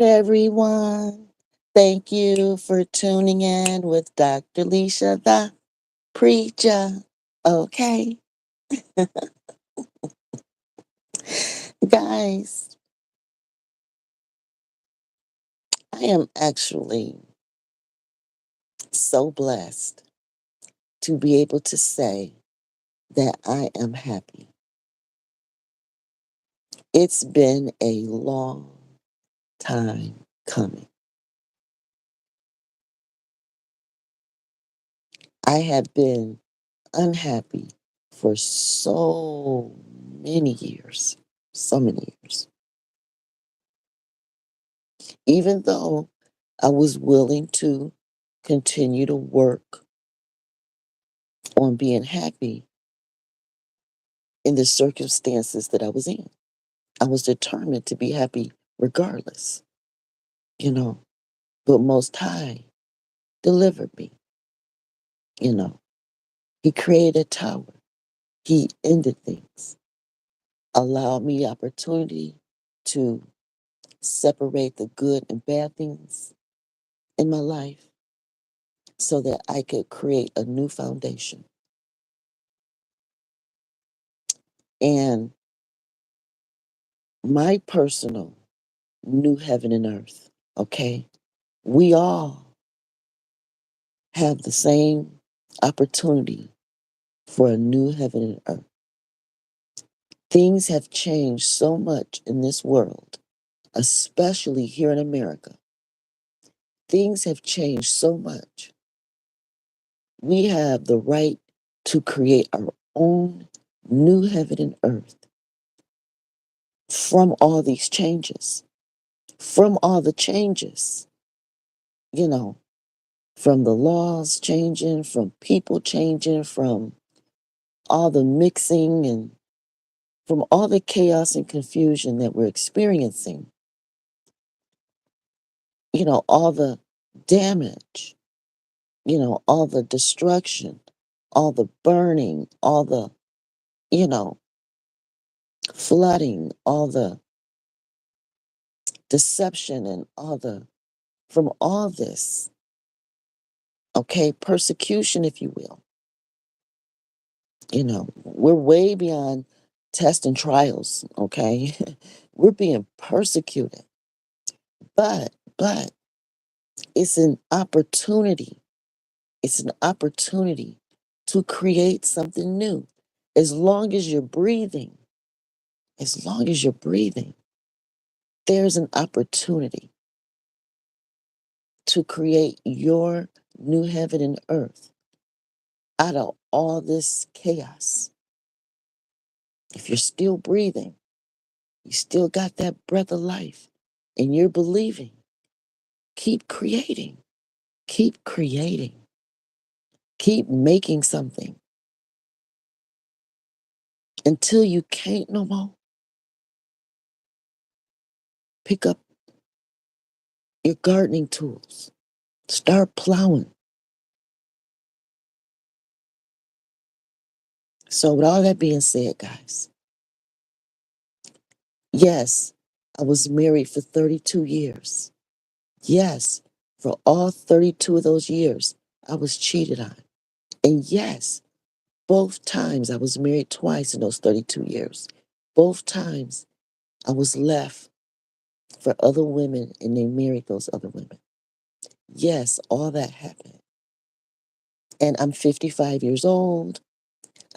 Everyone. Thank you for tuning in with Dr. Leisha, the preacher. Okay, guys, I am actually so blessed to be able to say that I am happy. It's been a long time coming. I have been unhappy for so many years, so many years. Even though I was willing to continue to work on being happy in the circumstances that I was in. I was determined to be happy regardless, you know. But Most High delivered me, you know. He created a tower. He ended things, allowed me opportunity to separate the good and bad things in my life so that I could create a new foundation. And my personal new heaven and earth, okay? We all have the same opportunity for a new heaven and earth. Things have changed so much in this world, especially here in America. Things have changed so much. We have the right to create our own new heaven and earth from all these changes, from all the changes, you know, from the laws changing, from people changing, from all the mixing and from all the chaos and confusion that we're experiencing, all the damage, all the destruction, all the burning, all the, you know, flooding, all the deception and from all this, okay, persecution, if you will, we're way beyond tests and trials, okay? We're being persecuted, but it's an opportunity. It's an opportunity to create something new. As long as you're breathing, as long as you're breathing, there's an opportunity to create your new heaven and earth out of all this chaos. If you're still breathing, you still got that breath of life, and you're believing, keep creating, keep creating, keep making something until you can't no more. Pick up your gardening tools, start plowing. So, with all that being said, guys, yes, I was married for 32 years. Yes, for all 32 of those years, I was cheated on. And yes, both times I was married twice in those 32 years. Both times I was left for other women and they married those other women. Yes, all that happened. And I'm 55 years old.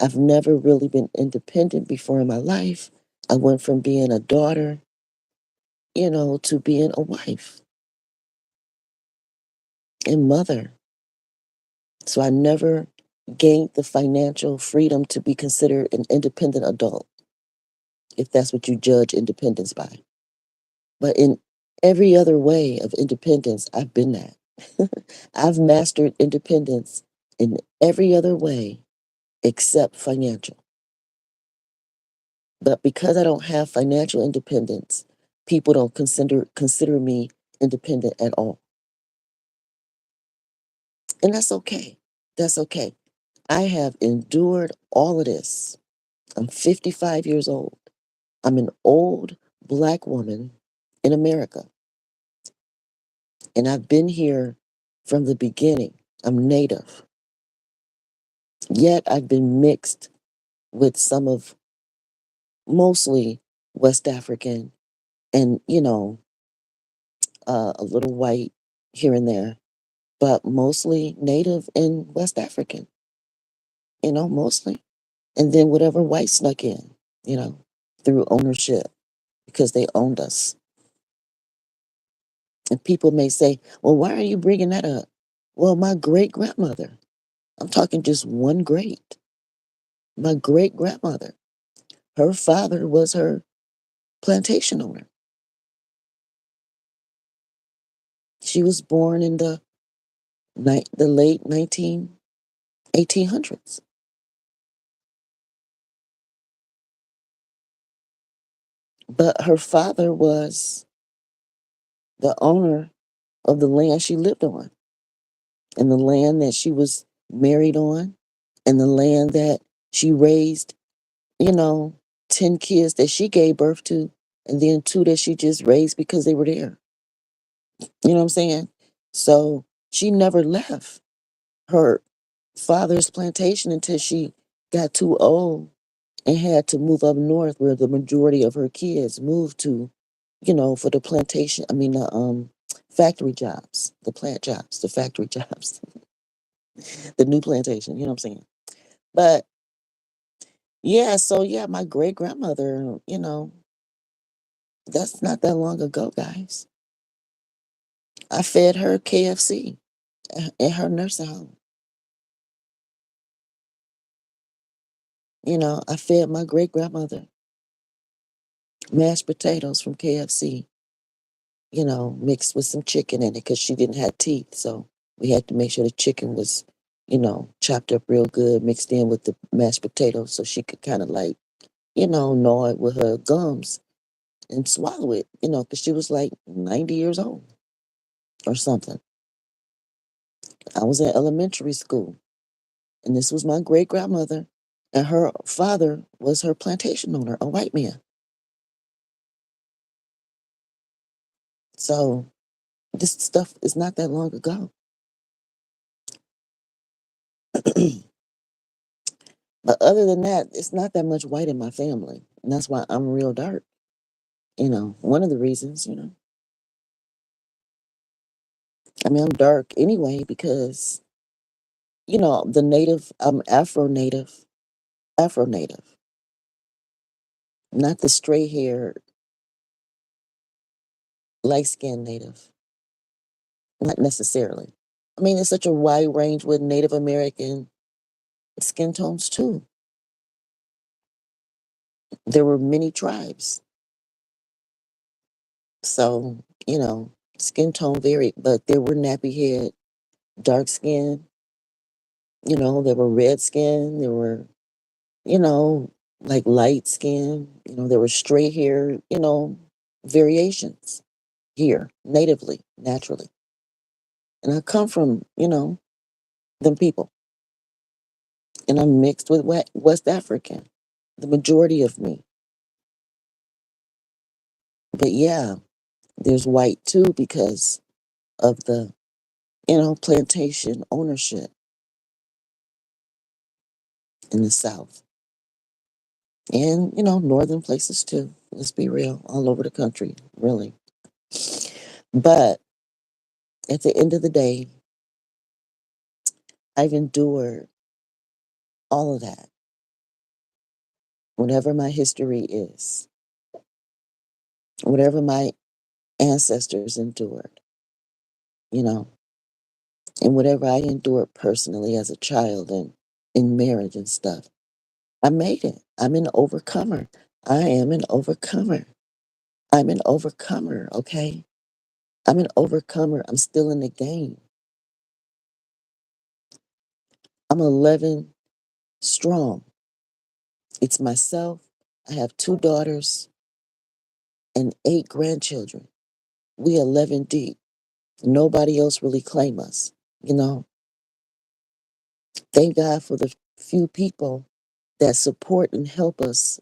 I've never really been independent before in my life. I went from being a daughter, to being a wife and mother. So I never gained the financial freedom to be considered an independent adult, if that's what you judge independence by. But in every other way of independence, I've been that. I've mastered independence in every other way except financial. But because I don't have financial independence, people don't consider me independent at all. And that's okay. That's okay. I have endured all of this. I'm 55 years old. I'm an old Black woman in America. And I've been here from the beginning. I'm native. Yet I've been mixed with some of mostly West African and, a little white here and there, but mostly native and West African, mostly. And then whatever white snuck in, you know, through ownership because they owned us. And people may say, well, why are you bringing that up? Well, my great grandmother, I'm talking just one great, my great grandmother, her father was her plantation owner. She was born in the late 1800s. But her father was the owner of the land she lived on and the land that she was married on and the land that she raised, you know, 10 kids that she gave birth to and then two that she just raised because they were there. You know what I'm saying? So she never left her father's plantation until she got too old and had to move up north where the majority of her kids moved to, for the plantation, the factory jobs, the plant jobs, the factory jobs, the new plantation, you know what I'm saying? But yeah, so yeah, my great grandmother, that's not that long ago, guys. I fed her KFC in her nursing home. I fed my great grandmother mashed potatoes from KFC, mixed with some chicken in it because she didn't have teeth. So we had to make sure the chicken was, chopped up real good, mixed in with the mashed potatoes so she could kind of like, gnaw it with her gums and swallow it, because she was like 90 years old or something. I was in elementary school and this was my great grandmother and her father was her plantation owner, a white man. So this stuff is not that long ago. But other than that, it's not that much white in my family. And that's why I'm real dark. One of the reasons, I'm dark anyway because, the native, I'm Afro native, not the straight hair, light skinned native, not necessarily. It's such a wide range with Native American skin tones too. There were many tribes. So, skin tone varied, but there were nappy head, dark skin, there were red skin, there were, you know, like light skin, there were straight hair, variations here, natively, naturally. And I come from, them people. And I'm mixed with West African, the majority of me. But yeah, there's white too because of the, plantation ownership in the South. And, northern places too. Let's be real, all over the country, really. But at the end of the day, I've endured all of that, whatever my history is, whatever my ancestors endured, you know, and whatever I endured personally as a child and in marriage and stuff. I made it. I'm an overcomer. I am an overcomer. I'm an overcomer, okay? I'm an overcomer. I'm still in the game. I'm 11 strong. It's myself. I have two daughters and 8 grandchildren. We 11 deep. Nobody else really claim us, you know. Thank God for the few people that support and help us,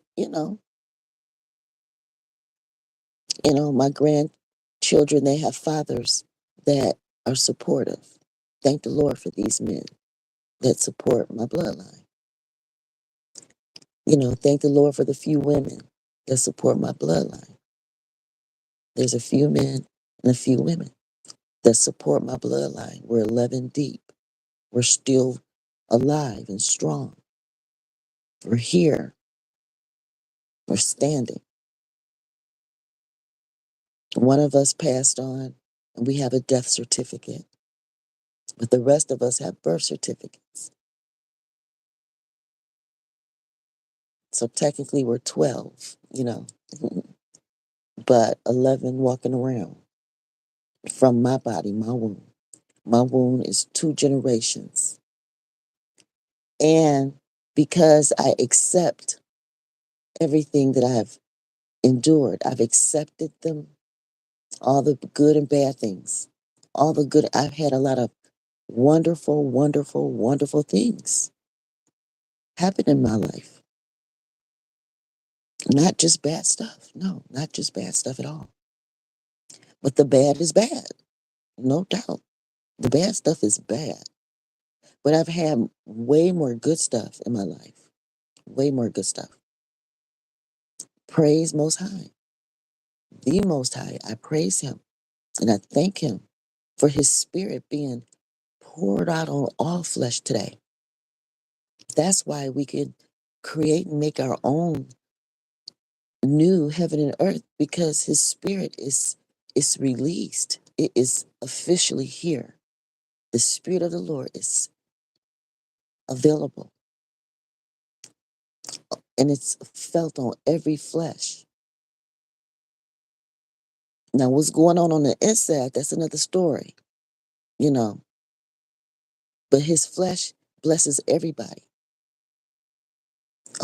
my grandchildren, they have fathers that are supportive. Thank the Lord for these men that support my bloodline. Thank the Lord for the few women that support my bloodline. There's a few men and a few women that support my bloodline. We're 11 deep. We're still alive and strong. We're here. We're standing. One of us passed on and we have a death certificate, but the rest of us have birth certificates. So technically we're 12, but 11 walking around from my body, my womb. My womb is 2 generations. And because I accept everything that I've endured, I've accepted them, all the good and bad things, all the good. I've had a lot of wonderful, wonderful, wonderful things happen in my life. Not just bad stuff. No, not just bad stuff at all. But the bad is bad, no doubt. The bad stuff is bad. But I've had way more good stuff in my life. Way more good stuff. Praise Most High. The Most High. I praise Him and I thank Him for His Spirit being poured out on all flesh today. That's why we can create and make our own new heaven and earth, because His Spirit is released. It is officially here. The Spirit of the Lord is available and it's felt on every flesh. Now, what's going on the inside, that's another story, you know. But His flesh blesses everybody,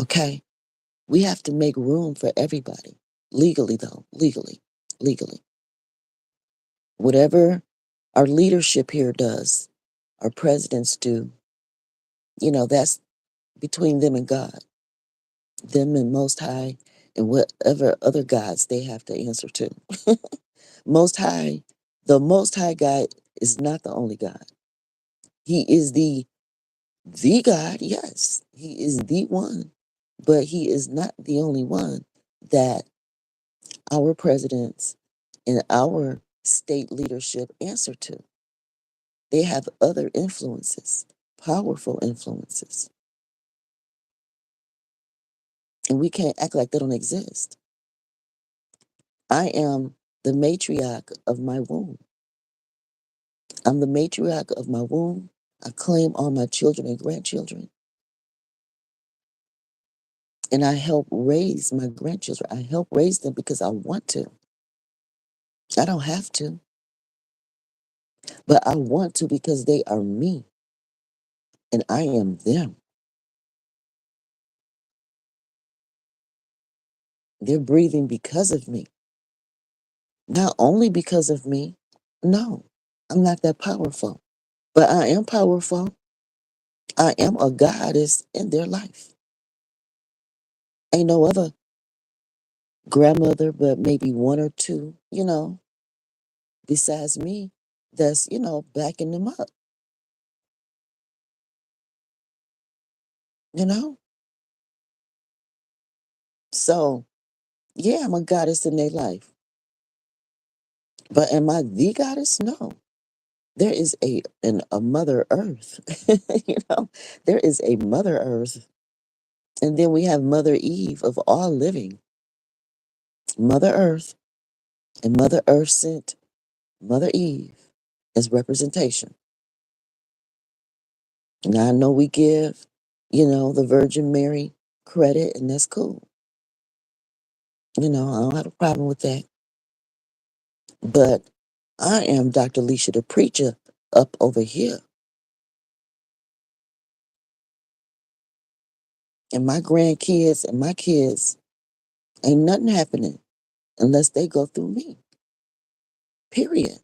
okay? We have to make room for everybody. Legally, though. Legally. Legally. Whatever our leadership here does, our presidents do, that's between them and God. Them and Most High and whatever other gods they have to answer to. Most High, the Most High God is not the only God. He is the God, yes. He is the one, but He is not the only one that our presidents and our state leadership answer to. They have other influences, powerful influences. And we can't act like they don't exist. I am the matriarch of my womb. I'm the matriarch of my womb. I claim all my children and grandchildren. And I help raise my grandchildren. I help raise them because I want to. I don't have to, but I want to because they are me and I am them. They're breathing because of me. Not only because of me. No, I'm not that powerful, but I am powerful. I am a goddess in their life. Ain't no other grandmother, but maybe one or two, besides me, that's, backing them up, you know? So, yeah, I'm a goddess in their life. But am I the goddess? No. There is a Mother Earth, There is a Mother Earth. And then we have Mother Eve of all living. Mother Earth, and Mother Earth sent Mother Eve as representation. Now I know we give, the Virgin Mary credit, and that's cool. I don't have a problem with that. But I am Dr. Leisha, the preacher, up over here. And my grandkids and my kids, ain't nothing happening unless they go through me. Period.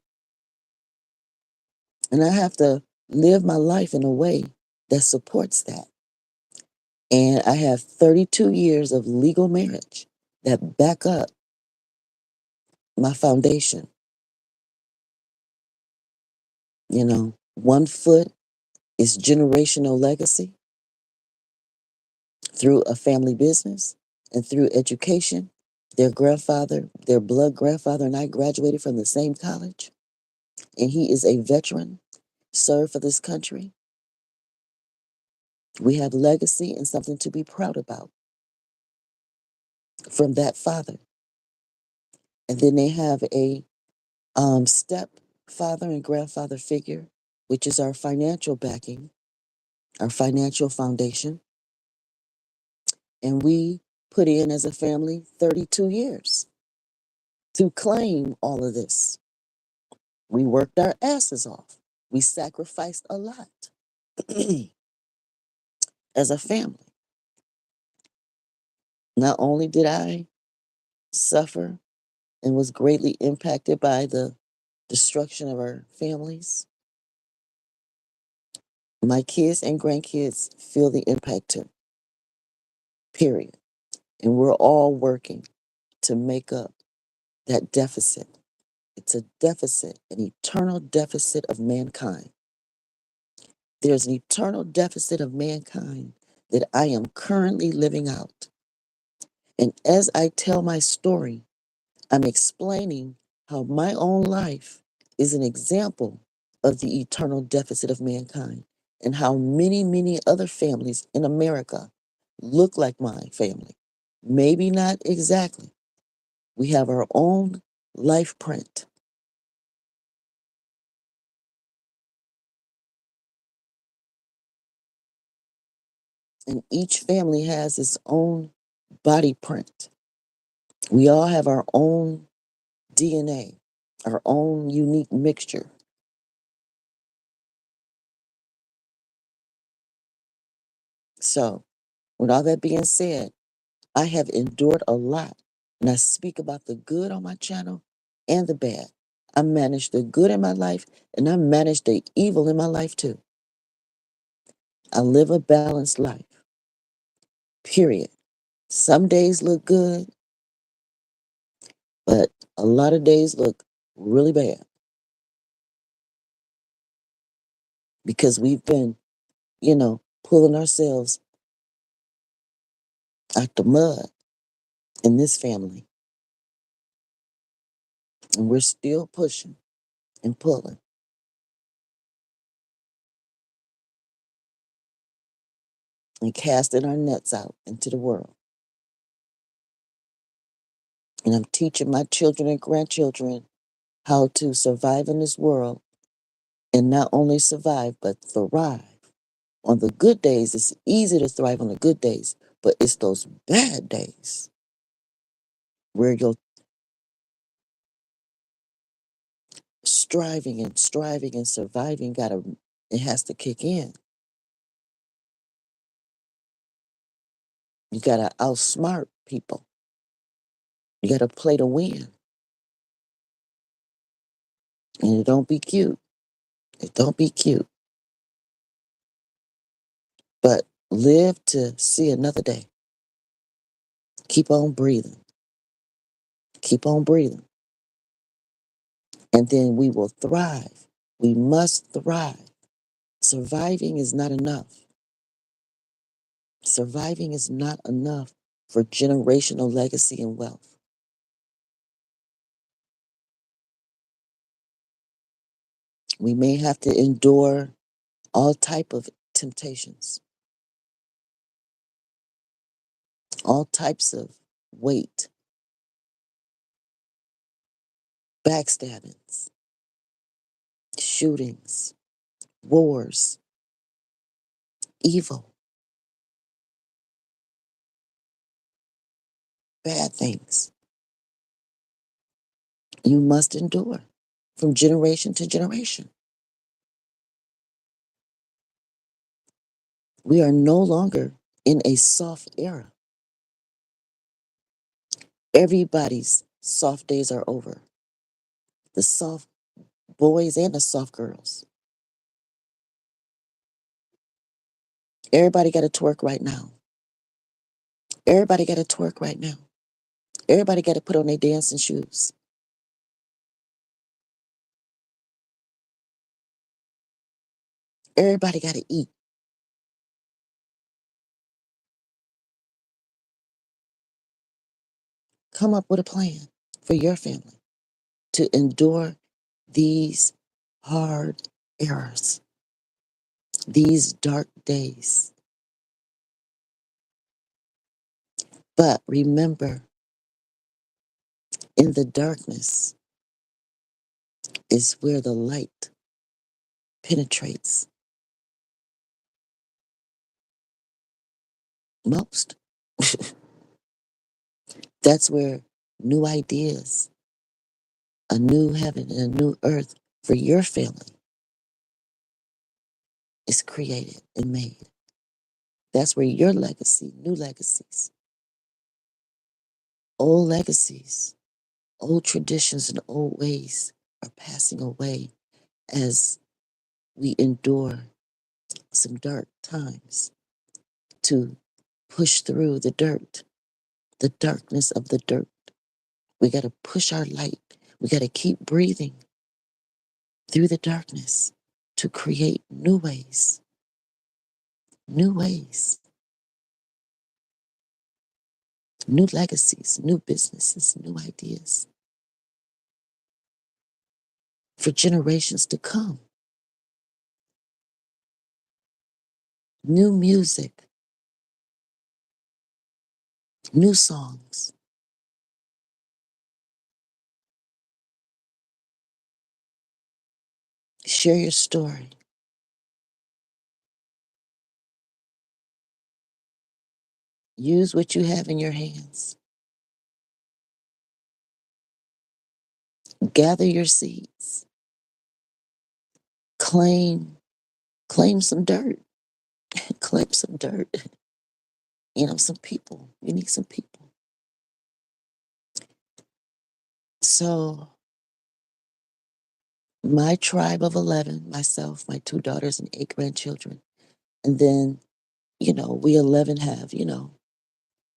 And I have to live my life in a way that supports that. And I have 32 years of legal marriage that back up my foundation. One foot is generational legacy through a family business and through education. Their blood grandfather and I graduated from the same college, and he is a veteran, served for this country. We have legacy and something to be proud about from that father. And then they have a step father and grandfather figure, which is our financial backing, our financial foundation. And we put in as a family 32 years to claim all of this. We worked our asses off. We sacrificed a lot as a family. Not only did I suffer and was greatly impacted by the destruction of our families, my kids and grandkids feel the impact too, period. And we're all working to make up that deficit. It's a deficit, an eternal deficit of mankind. There's an eternal deficit of mankind that I am currently living out. And as I tell my story, I'm explaining how my own life is an example of the eternal deficit of mankind and how many, many other families in America look like my family. Maybe not exactly. We have our own life print. And each family has its own body print. We all have our own DNA, our own unique mixture. So, with all that being said, I have endured a lot, and I speak about the good on my channel and the bad. I manage the good in my life, and I manage the evil in my life too. I live a balanced life, period. Some days look good, but a lot of days look really bad because we've been, pulling ourselves out the mud in this family, and we're still pushing and pulling and casting our nets out into the world. And I'm teaching my children and grandchildren how to survive in this world and not only survive, but thrive. On the good days, it's easy to thrive on the good days, but it's those bad days where you're striving and surviving it has to kick in. You gotta outsmart people. You gotta play to win. And it don't be cute. It don't be cute. But live to see another day. Keep on breathing. Keep on breathing. And then we will thrive. We must thrive. Surviving is not enough. Surviving is not enough for generational legacy and wealth. We may have to endure all type of temptations, all types of weight, backstabbings, shootings, wars, evil, bad things. You must endure from generation to generation. We are no longer in a soft era. Everybody's soft days are over. The soft boys and the soft girls. Everybody got to twerk right now. Everybody got to twerk right now. Everybody got to put on their dancing shoes. Everybody got to eat. Come up with a plan for your family to endure these hard eras, these dark days. But remember, in the darkness is where the light penetrates most. That's where new ideas, a new heaven and a new earth for your family is created and made. That's where your legacy, new legacies, old legacies, old traditions and old ways are passing away as we endure some dark times to push through the dirt, the darkness of the dirt. We got to push our light. We got to keep breathing through the darkness to create new ways, new legacies, new businesses, new ideas for generations to come. New music, new songs. Share your story. Use what you have in your hands. Gather your seeds. Claim, claim some dirt. Claim some dirt. You know, some people. You need some people. So, my tribe of 11, myself, my two daughters, and 8 grandchildren. And then, we 11 have,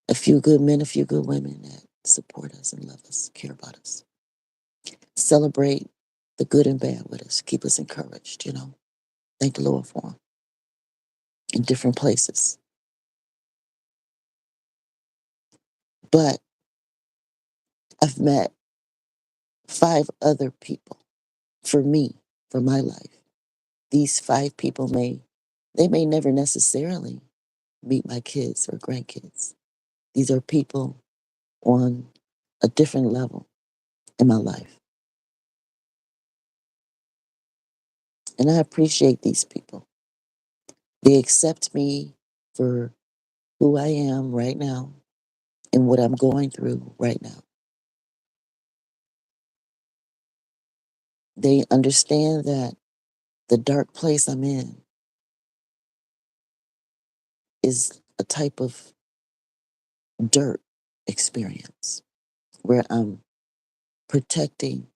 a few good men, a few good women that support us and love us, care about us. Celebrate the good and bad with us. Keep us encouraged, Thank the Lord for them in different places. But I've met 5 other people for me, for my life. These 5 people they may never necessarily meet my kids or grandkids. These are people on a different level in my life. And I appreciate these people. They accept me for who I am right now and what I'm going through right now. They understand that the dark place I'm in is a type of dirt experience where I'm protecting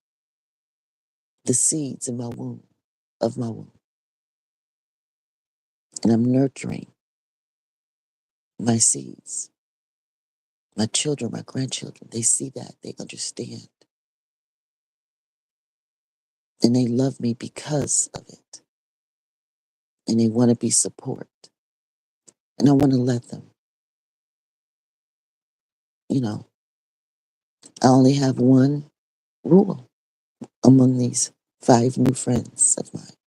the seeds in my womb, of my womb, and I'm nurturing my seeds. My children, my grandchildren, they see that, they understand, and they love me because of it, and they want to be support, and I want to let them, you know, I only have one rule among these 5 new friends of mine.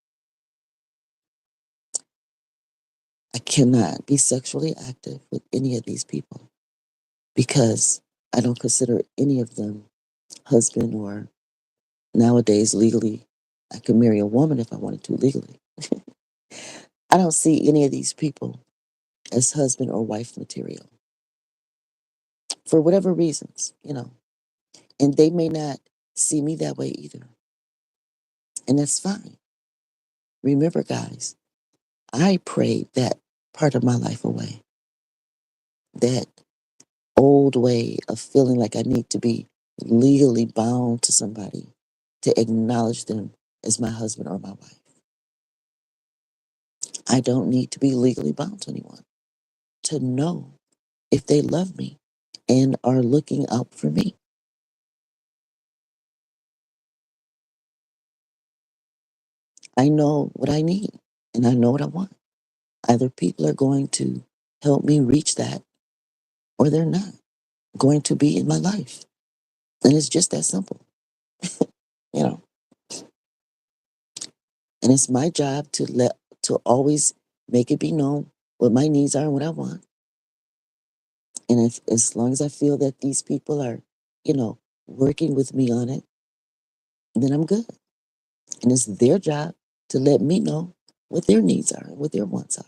I cannot be sexually active with any of these people because I don't consider any of them husband, or nowadays legally I could marry a woman if I wanted to legally. I don't see any of these people as husband or wife material for whatever reasons. And they may not see me that way either. And that's fine. Remember, guys, I prayed that part of my life away. That old way of feeling like I need to be legally bound to somebody to acknowledge them as my husband or my wife. I don't need to be legally bound to anyone to know if they love me and are looking out for me. I know what I need. And I know what I want. Either people are going to help me reach that or they're not going to be in my life. And it's just that simple, you know. And it's my job to always make it be known what my needs are and what I want. And if as long as I feel that these people are, working with me on it, then I'm good. And it's their job to let me know what their needs are and what their wants are.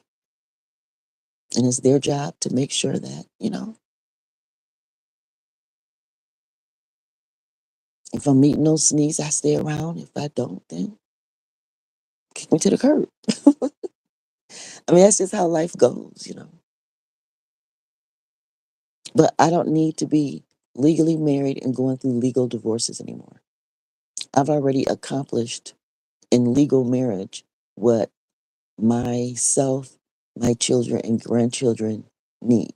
And it's their job to make sure that, if I'm meeting those needs, I stay around. If I don't, then kick me to the curb. I mean, that's just how life goes. But I don't need to be legally married and going through legal divorces anymore. I've already accomplished in legal marriage what myself, my children, and grandchildren need.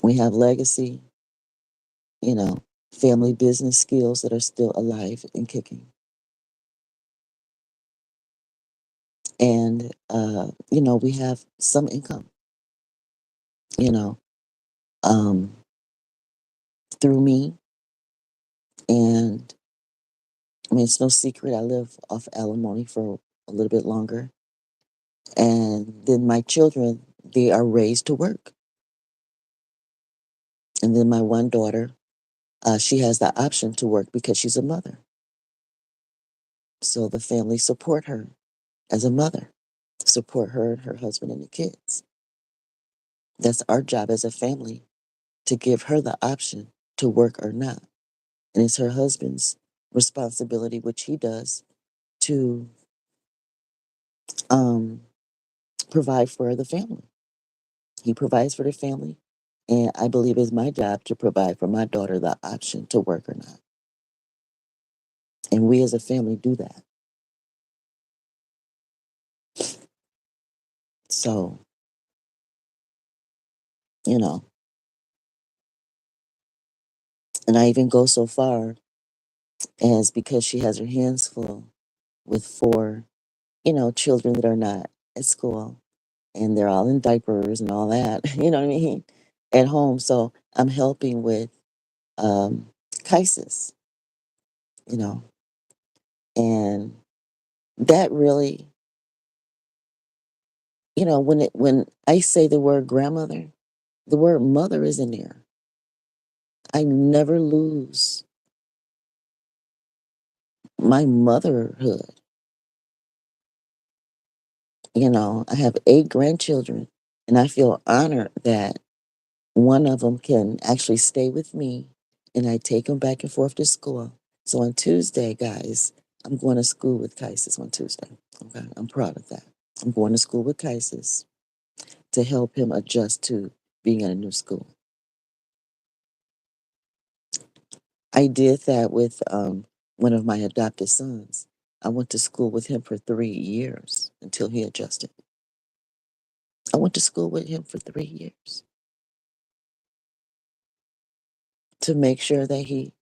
We have legacy, you know, family business skills that are still alive and kicking. And, we have some income, you know, um, through me. And I mean, it's no secret I live off alimony for a little bit longer. And then my children, they are raised to work. And then my one daughter, she has the option to work because she's a mother. So the family support her as a mother, support her and her husband and the kids. That's our job as a family to give her the option to work or not. And it's her husband's responsibility, which he does, to um, provide for the family. He provides for the family. And I believe it's my job to provide for my daughter the option to work or not. And we as a family do that. So, you know, and I even go so far as because she has her hands full with four, children that are not at school and they're all in diapers and all that, you know what I mean, at home. So I'm helping with crisis, you know, and that really, when I say the word grandmother, the word mother is in there. I never lose my motherhood. I have 8 grandchildren, and I feel honored that one of them can actually stay with me, and I take them back and forth to school. So on Tuesday, guys, I'm going to school with Kaisis on Tuesday. Okay, I'm proud of that. I'm going to school with Kaisis to help him adjust to being at a new school. I did that with one of my adopted sons. I went to school with him for 3 years until he adjusted. I went to school with him for 3 years to make sure that he,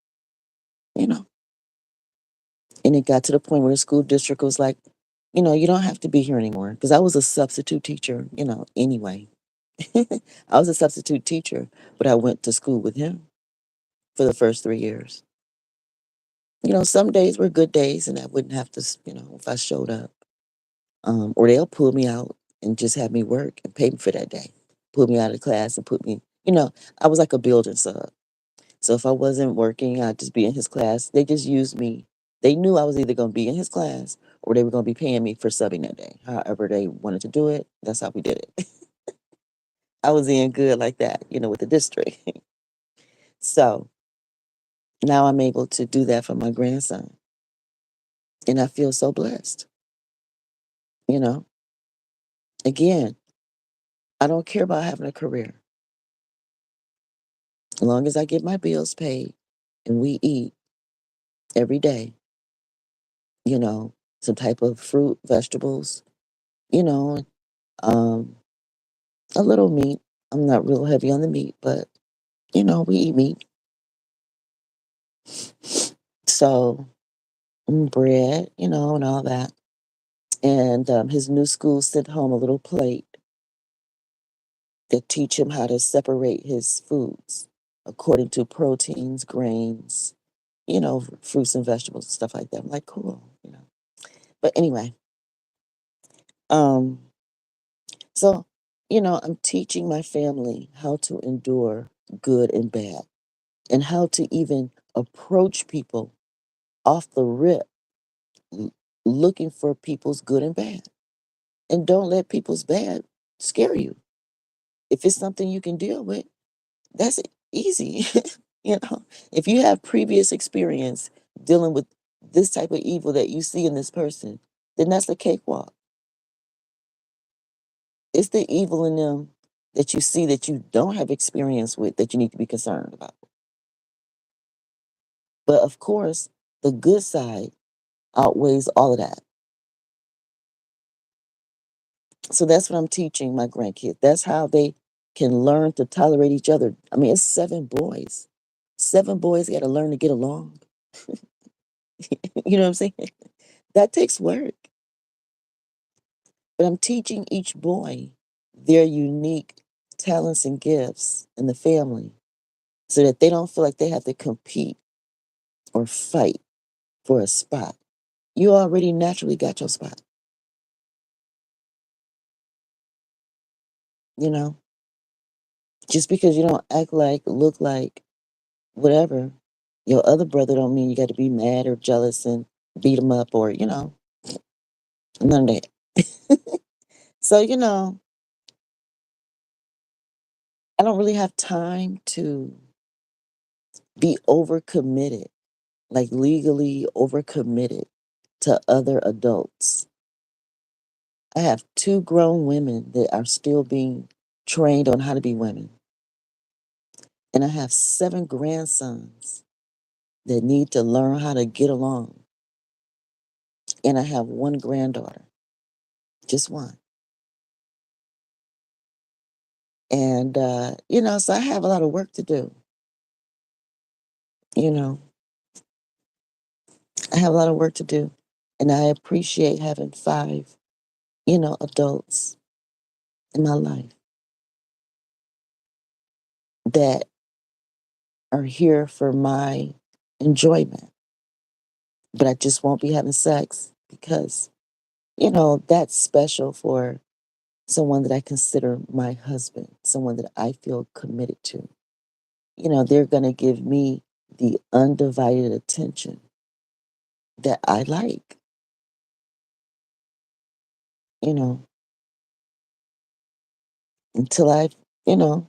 you know, and it got to the point where the school district was like, you don't have to be here anymore. Because I was a substitute teacher, anyway. I was a substitute teacher, but I went to school with him for the first 3 years. Some days were good days and I wouldn't have to, if I showed up. Or they'll pull me out and just have me work and pay me for that day. Pull me out of class and put me, I was like a building sub. So if I wasn't working, I'd just be in his class. They just used me. They knew I was either going to be in his class or they were going to be paying me for subbing that day. However they wanted to do it, that's how we did it. I was in good like that, with the district. So now I'm able to do that for my grandson. And I feel so blessed. You know, again, I don't care about having a career. As long as I get my bills paid and we eat every day, you know, some type of fruit, vegetables, you know, um, a little meat. I'm not real heavy on the meat, but we eat meat. So bread, and all that. And his new school sent home a little plate that teach him how to separate his foods according to proteins, grains, fruits and vegetables and stuff like that. I'm like, cool. But anyway, um, so, I'm teaching my family how to endure good and bad and how to even approach people off the rip, l- looking for people's good and bad. And don't let people's bad scare you. If it's something you can deal with, that's easy. If you have previous experience dealing with this type of evil that you see in this person, then that's a cakewalk. It's the evil in them that you see that you don't have experience with that you need to be concerned about. But of course, the good side outweighs all of that. So that's what I'm teaching my grandkids. That's how they can learn to tolerate each other. I mean, it's 7 boys. 7 boys got to learn to get along. You know what I'm saying? That takes work. But I'm teaching each boy their unique talents and gifts in the family so that they don't feel like they have to compete or fight for a spot. You already naturally got your spot, you know? Just because you don't act like, look like, whatever, your other brother don't mean you got to be mad or jealous and beat him up or, none of that. So, I don't really have time to be overcommitted, like legally overcommitted to other adults. I have 2 grown women that are still being trained on how to be women. And I have 7 grandsons that need to learn how to get along. And I have 1 granddaughter, just one. And, so I have a lot of work to do. You know, I have a lot of work to do. And I appreciate having 5, adults in my life that are here for my enjoyment. But I just won't be having sex because, that's special for someone that I consider my husband, someone that I feel committed to. They're going to give me the undivided attention that I like, you know, until I've, you know,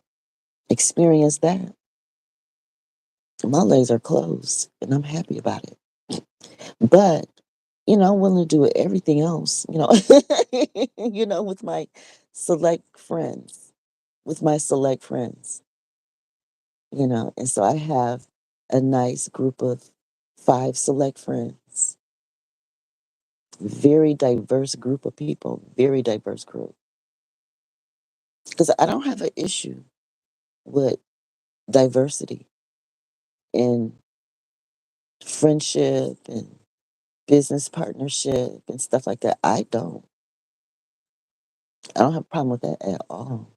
experienced that. My legs are closed and I'm happy about it. But, I'm willing to do everything else, with my select friends, with my select friends, and so I have a nice group of 5 select friends, very diverse group of people, very diverse group. Because I don't have an issue with diversity in friendship and business partnership and stuff like that. I don't. I don't have a problem with that at all.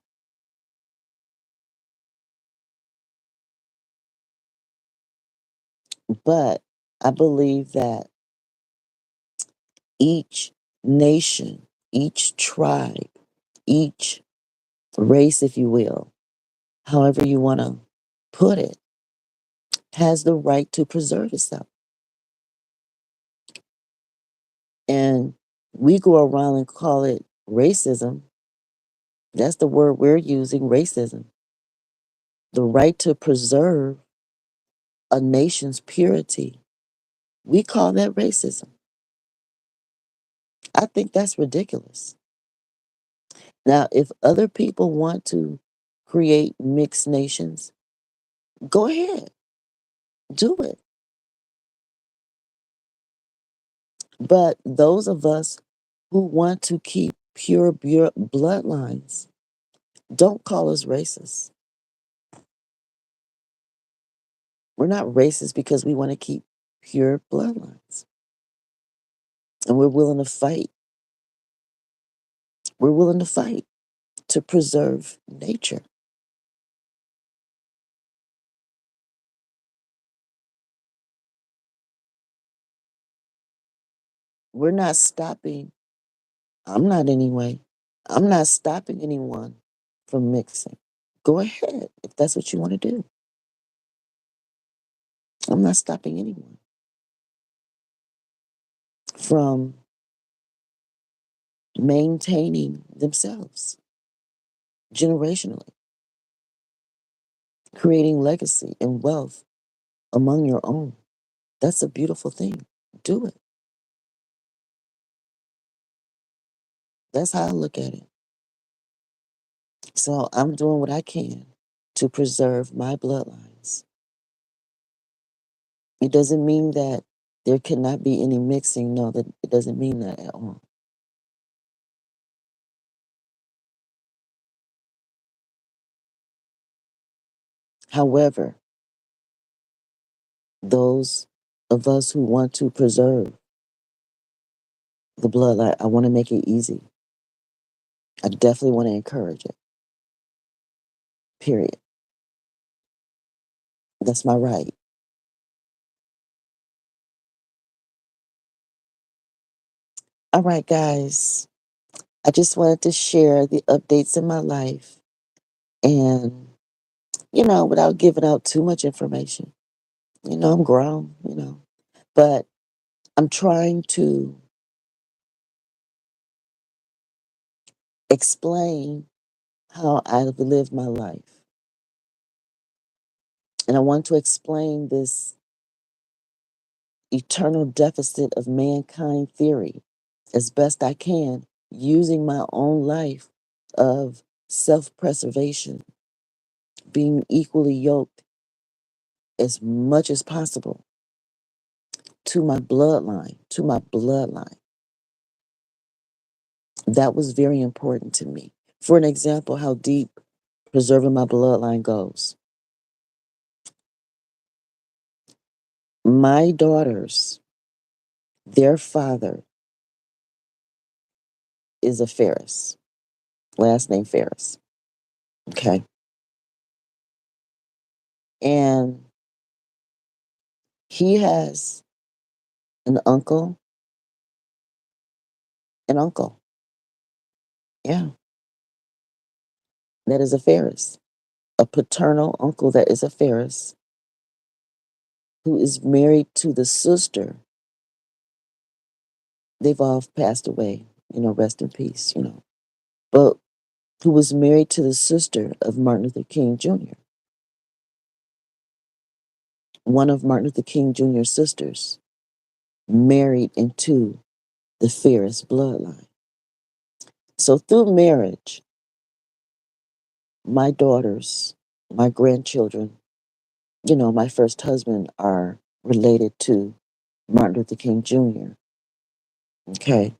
But I believe that each nation, each tribe, each race, if you will, however you want to put it, has the right to preserve itself. And we go around and call it racism. That's the word we're using, racism. The right to preserve a nation's purity. We call that racism. I think that's ridiculous. Now, if other people want to create mixed nations, go ahead, do it. But those of us who want to keep pure bloodlines, don't call us racist. We're not racist because we want to keep pure bloodlines. And we're willing to fight We're willing to fight to preserve nature. We're not stopping. I'm not anyway. I'm not stopping anyone from mixing. Go ahead if that's what you want to do. I'm not stopping anyone from maintaining themselves generationally, creating legacy and wealth among your own. That's a beautiful thing. Do it. That's how I look at it. So I'm doing what I can to preserve my bloodlines. It doesn't mean that there cannot be any mixing. No, that it doesn't mean that at all. However, those of us who want to preserve the bloodline, I want to make it easy. I definitely want to encourage it. Period. That's my right. All right, guys. I just wanted to share the updates in my life and, without giving out too much information. I'm grown, but I'm trying to explain how I've lived my life. And I want to explain this eternal deficit of mankind theory as best I can using my own life of self preservation, being equally yoked as much as possible to my bloodline, to my bloodline. That was very important to me. For an example, how deep preserving my bloodline goes. My daughters, their father is a Ferris, last name Ferris. Okay. And he has an uncle, an uncle. Yeah, that is a Ferris. A paternal uncle that is a Ferris who is married to the sister. They've all passed away, rest in peace. But who was married to the sister of Martin Luther King Jr., one of Martin Luther King Jr.'s sisters, married into the Ferris bloodline. So through marriage, my daughters, my grandchildren, my first husband are related to Martin Luther King Jr. Okay.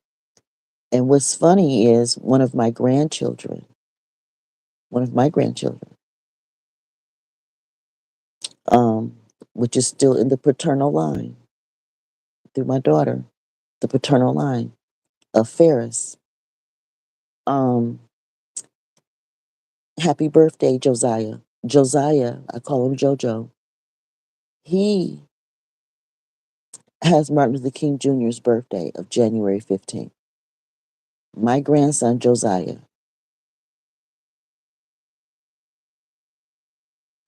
And what's funny is one of my grandchildren, um, which is still in the paternal line through my daughter, the paternal line of Ferris. Um, Happy birthday, Josiah. Josiah, I call him JoJo. He has Martin Luther King Jr.'s birthday of January 15th. My grandson, Josiah,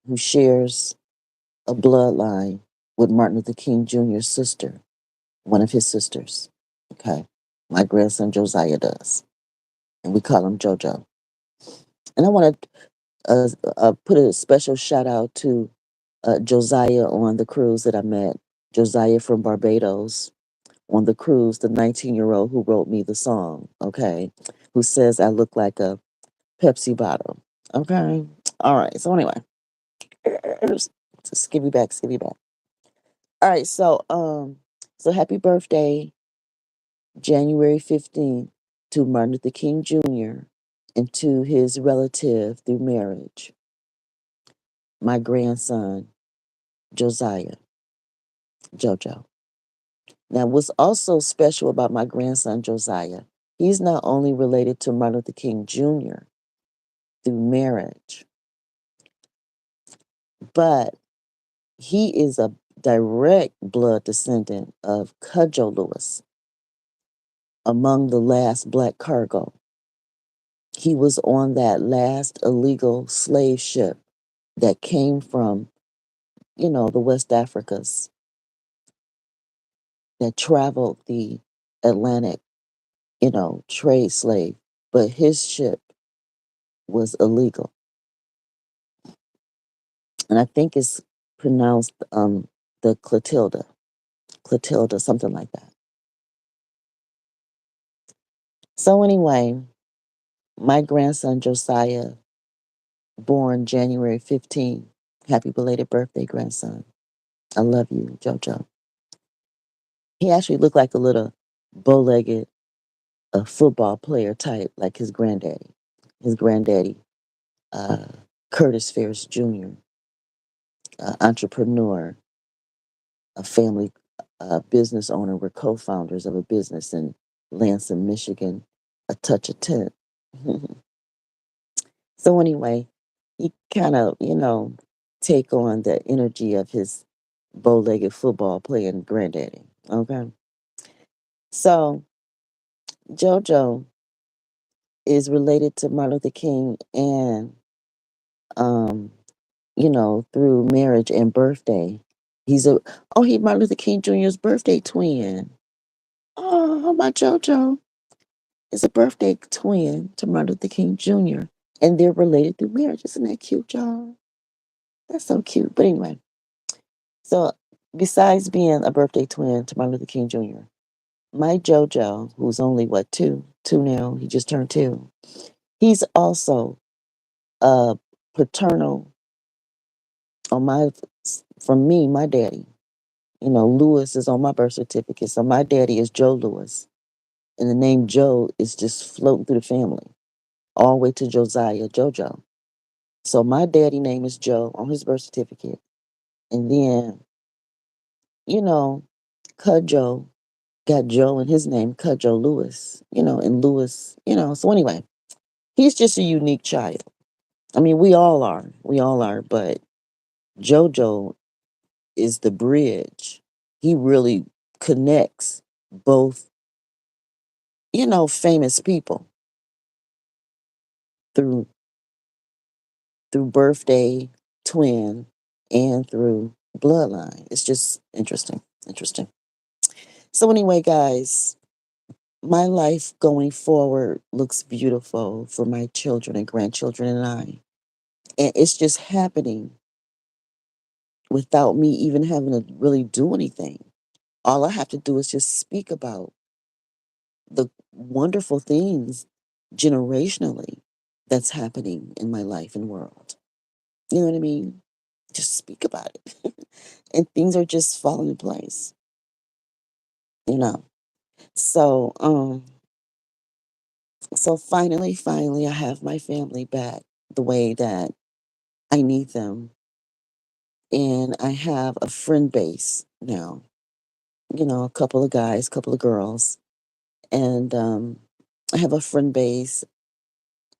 who shares a bloodline with Martin Luther King Jr.'s sister, one of his sisters. Okay. My grandson, Josiah, does. And we call him JoJo. And I want to put a special shout out to Josiah on the cruise that I met. Josiah from Barbados on the cruise, the 19-year-old who wrote me the song, okay, who says I look like a Pepsi bottle. Okay. All right. So anyway, skibby back, skibby back. All right. So happy birthday, January 15th, to Martin Luther King Jr. and to his relative through marriage, my grandson, Josiah, JoJo. Now, what's also special about my grandson, Josiah, He's not only related to Martin Luther King Jr. through marriage, but he is a direct blood descendant of Cudjo Lewis, among the last black cargo. He was on that last illegal slave ship that came from, the West Africas, that traveled the Atlantic, trade slave. But his ship was illegal. And I think it's pronounced the Clotilda, something like that. So anyway, my grandson Josiah, born January 15th. Happy belated birthday, grandson. I love you, JoJo. He actually looked like a little bow-legged football player type, like his granddaddy. His granddaddy, uh, Curtis Ferris Jr., entrepreneur, a family business owner. We're co-founders of a business in Lansing, Michigan, a touch of tent. So anyway, he kind of, take on the energy of his bow-legged football playing granddaddy. Okay. So JoJo is related to Martin Luther King and um, through marriage and birthday. He Martin Luther King Jr.'s birthday twin. Oh, my JoJo is a birthday twin to Martin Luther King Jr. And they're related through marriage. Isn't that cute, y'all? That's so cute. But anyway, so besides being a birthday twin to Martin Luther King Jr., my JoJo, who's only what, two now, he just turned two. He's also a paternal on from me, my daddy. Lewis is on my birth certificate. So my daddy is Joe Lewis. And the name Joe is just floating through the family, all the way to Josiah JoJo. So my daddy name is Joe on his birth certificate. And then, you know, Cudjo got Joe in his name, Cudjo Lewis, and Lewis, So anyway, he's just a unique child. I mean, we all are. We all are. But JoJo is the bridge. He really connects both, famous people through birthday, twin, and through bloodline. It's just interesting. Interesting. So anyway, guys, my life going forward looks beautiful for my children and grandchildren and I. And it's just happening without me even having to really do anything. All I have to do is just speak about the wonderful things generationally that's happening in my life and world. You know what I mean? Just speak about it. And things are just falling in place, you know. So finally I have my family back the way that I need them. And I have a friend base now, a couple of guys, couple of girls. And I have a friend base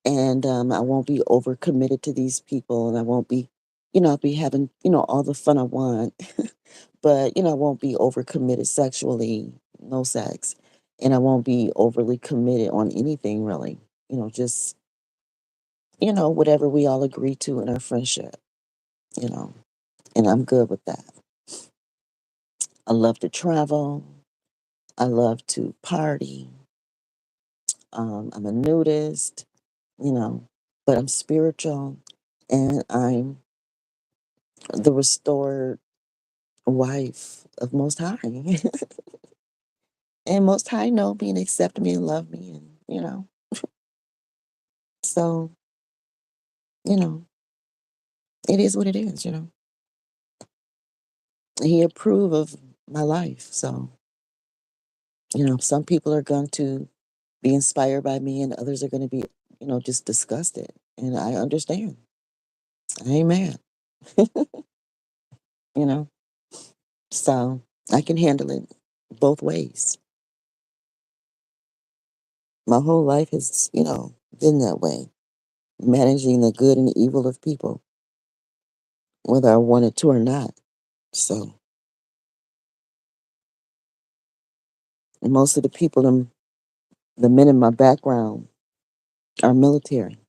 and I won't be overcommitted to these people, and I won't be, I'll be having, all the fun I want, but I won't be overcommitted sexually, no sex, and I won't be overly committed on anything really, just whatever we all agree to in our friendship, you know, and I'm good with that. I love to travel. I love to party. I'm a nudist, you know, but I'm spiritual, and I'm the restored wife of Most High. And Most High know me and accept me and love me. And, so, you know, it is what it is. He approve of my life. So, some people are going to be inspired by me and others are going to be, just disgusted. And I understand. Amen. You know, so I can handle it both ways. My whole life has, been that way, managing the good and the evil of people, whether I wanted to or not. So, most of the people, the men in my background, are military.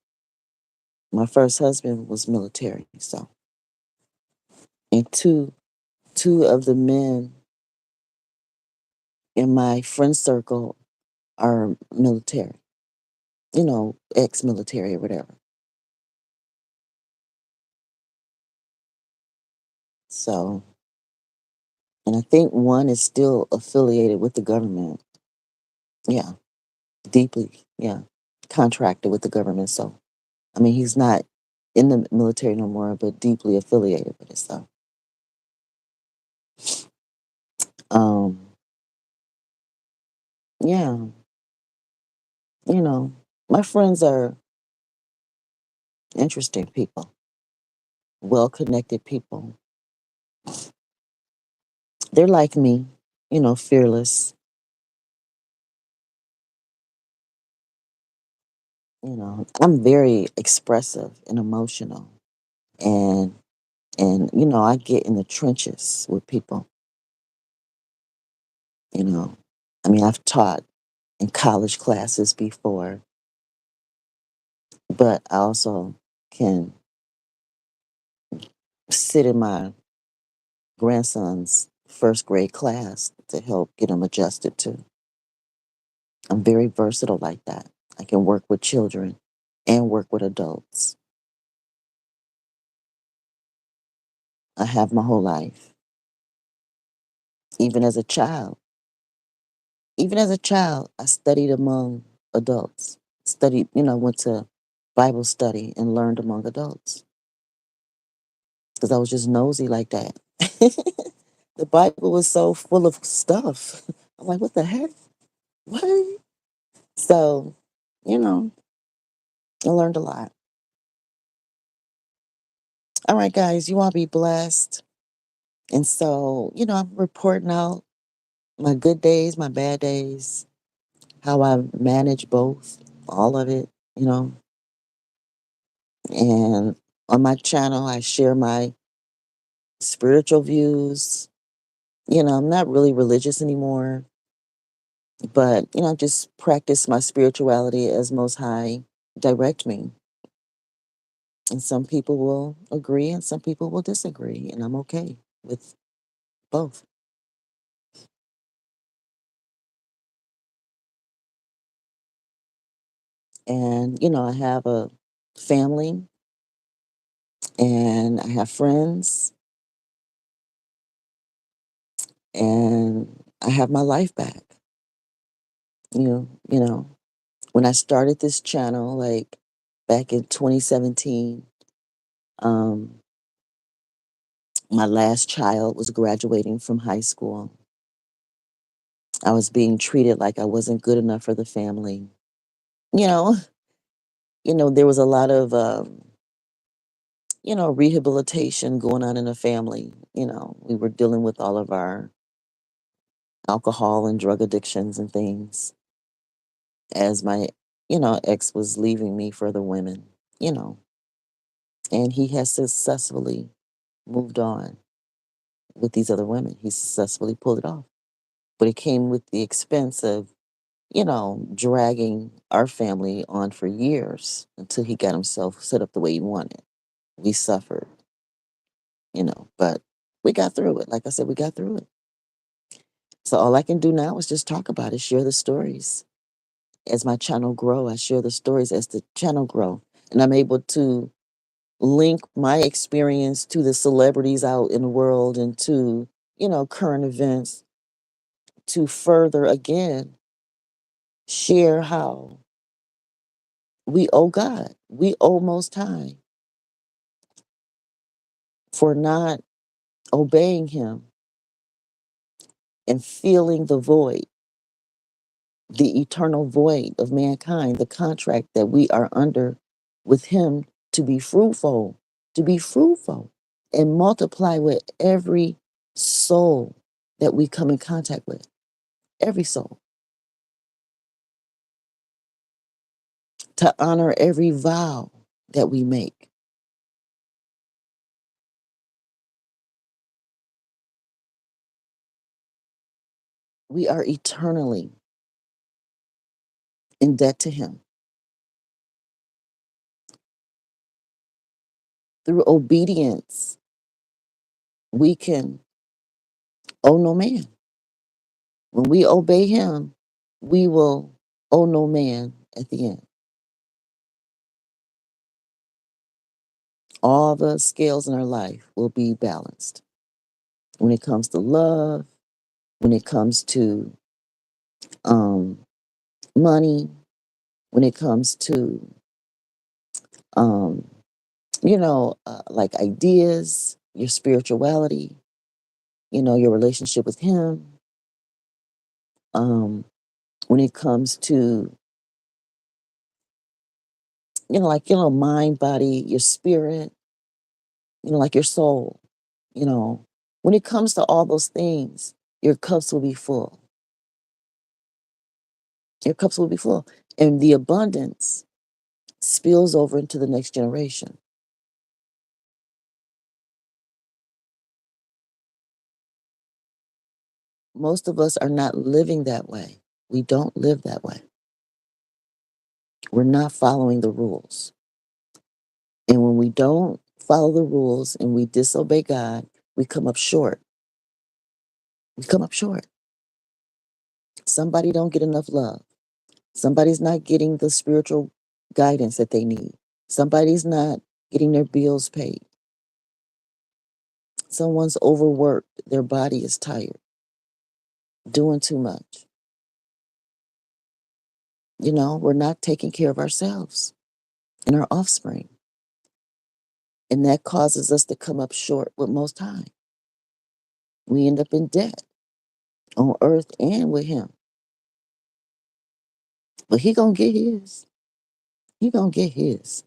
My first husband was military. So, and two of the men in my friend circle are military, ex-military or whatever. So, and I think one is still affiliated with the government. Yeah, deeply. Yeah, contracted with the government. So, I mean, he's not in the military no more, but deeply affiliated with it. So, um, yeah, you know, my friends are interesting people, well connected people. They're like me, fearless. I'm very expressive and emotional, and I get in the trenches with people. You know, I mean, I've taught in college classes before, but I also can sit in my grandson's first grade class to help get him adjusted to. I'm very versatile like that. I can work with children and work with adults. I have my whole life. Even as a child, even as a child, I studied among adults. Studied, went to Bible study and learned among adults because I was just nosy like that. The Bible was so full of stuff. I'm like, what the heck? What? So, you know, I learned a lot. All right, guys, you want to be blessed. And so, I'm reporting out my good days, my bad days, how I manage both, all of it, you know. And on my channel, I share my spiritual views. I'm not really religious anymore, but, just practice my spirituality as Most High direct me. And some people will agree and some people will disagree, and I'm okay with both. And, I have a family and I have friends and I have my life back. When I started this channel, like back in 2017, um, my last child was graduating from high school. I was being treated like I wasn't good enough for the family. You know, there was a lot of rehabilitation going on in the family. We were dealing with all of our alcohol and drug addictions and things as my, ex was leaving me for the women, you know, and he has successfully moved on with these other women. He successfully pulled it off. But it came with the expense of, dragging our family on for years until he got himself set up the way he wanted. We suffered, but we got through it. Like I said, we got through it. So all I can do now is just talk about it, share the stories. As my channel grow, I share the stories as the channel grow. And I'm able to link my experience to the celebrities out in the world and to, current events to further again share how we owe God. We owe Most High for not obeying Him and feeling the void, the eternal void of mankind, the contract that we are under with Him to be fruitful and multiply with every soul that we come in contact with, every soul. to honor every vow that we make. We are eternally in debt to Him. Through obedience, we can owe no man. When we obey Him, we will owe no man at the end. All the scales in our life will be balanced. When it comes to love, when it comes to um, money, when it comes to, um, like ideas, your spirituality, your relationship with Him, um, when it comes to, mind, body, your spirit, like your soul, you know, when it comes to all those things, your cups will be full. Your cups will be full. And the abundance spills over into the next generation. Most of us are not living that way. We don't live that way. We're not following the rules. And when we don't follow the rules and we disobey God, we come up short. We come up short. Somebody don't get enough love. Somebody's not getting the spiritual guidance that they need. Somebody's not getting their bills paid. Someone's overworked. Their body is tired, doing too much. We're not taking care of ourselves and our offspring. And that causes us to come up short with Most High. We end up in debt on earth and with Him. But He gonna get His. He gonna get His.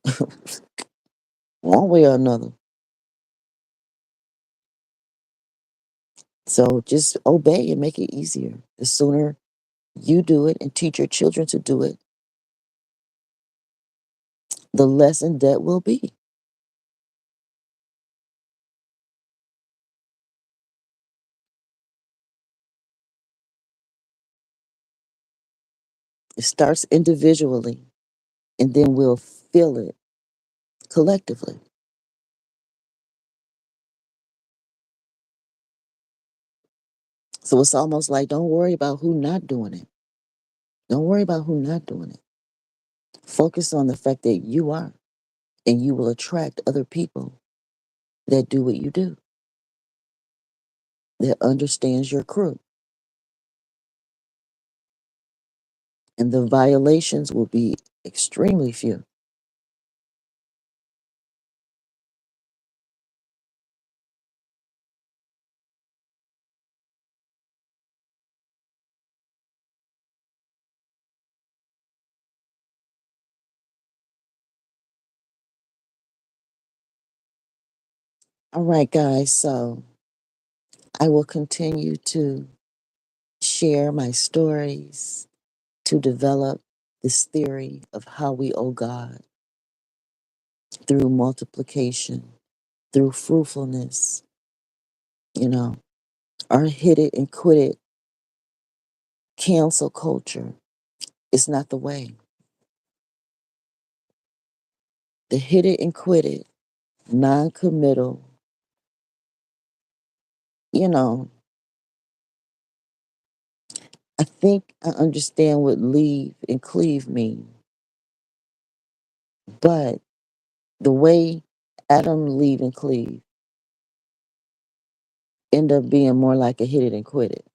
One way or another. So just obey and make it easier. The sooner you do it and teach your children to do it, the less in debt we'll be. It starts individually and then we'll feel it collectively. So it's almost like don't worry about who not doing it. Don't worry about who not doing it. Focus on the fact that you are, and you will attract other people that do what you do, that understands your crew. And the violations will be extremely few. All right, guys. So I will continue to share my stories to develop this theory of how we owe God through multiplication, through fruitfulness, you know, our hit it and quit it cancel culture is not the way. The hit it and quit it, non committal, you know, I think I understand what leave and cleave mean, but the way Adam leave and cleave end up being more like a hit it and quit it.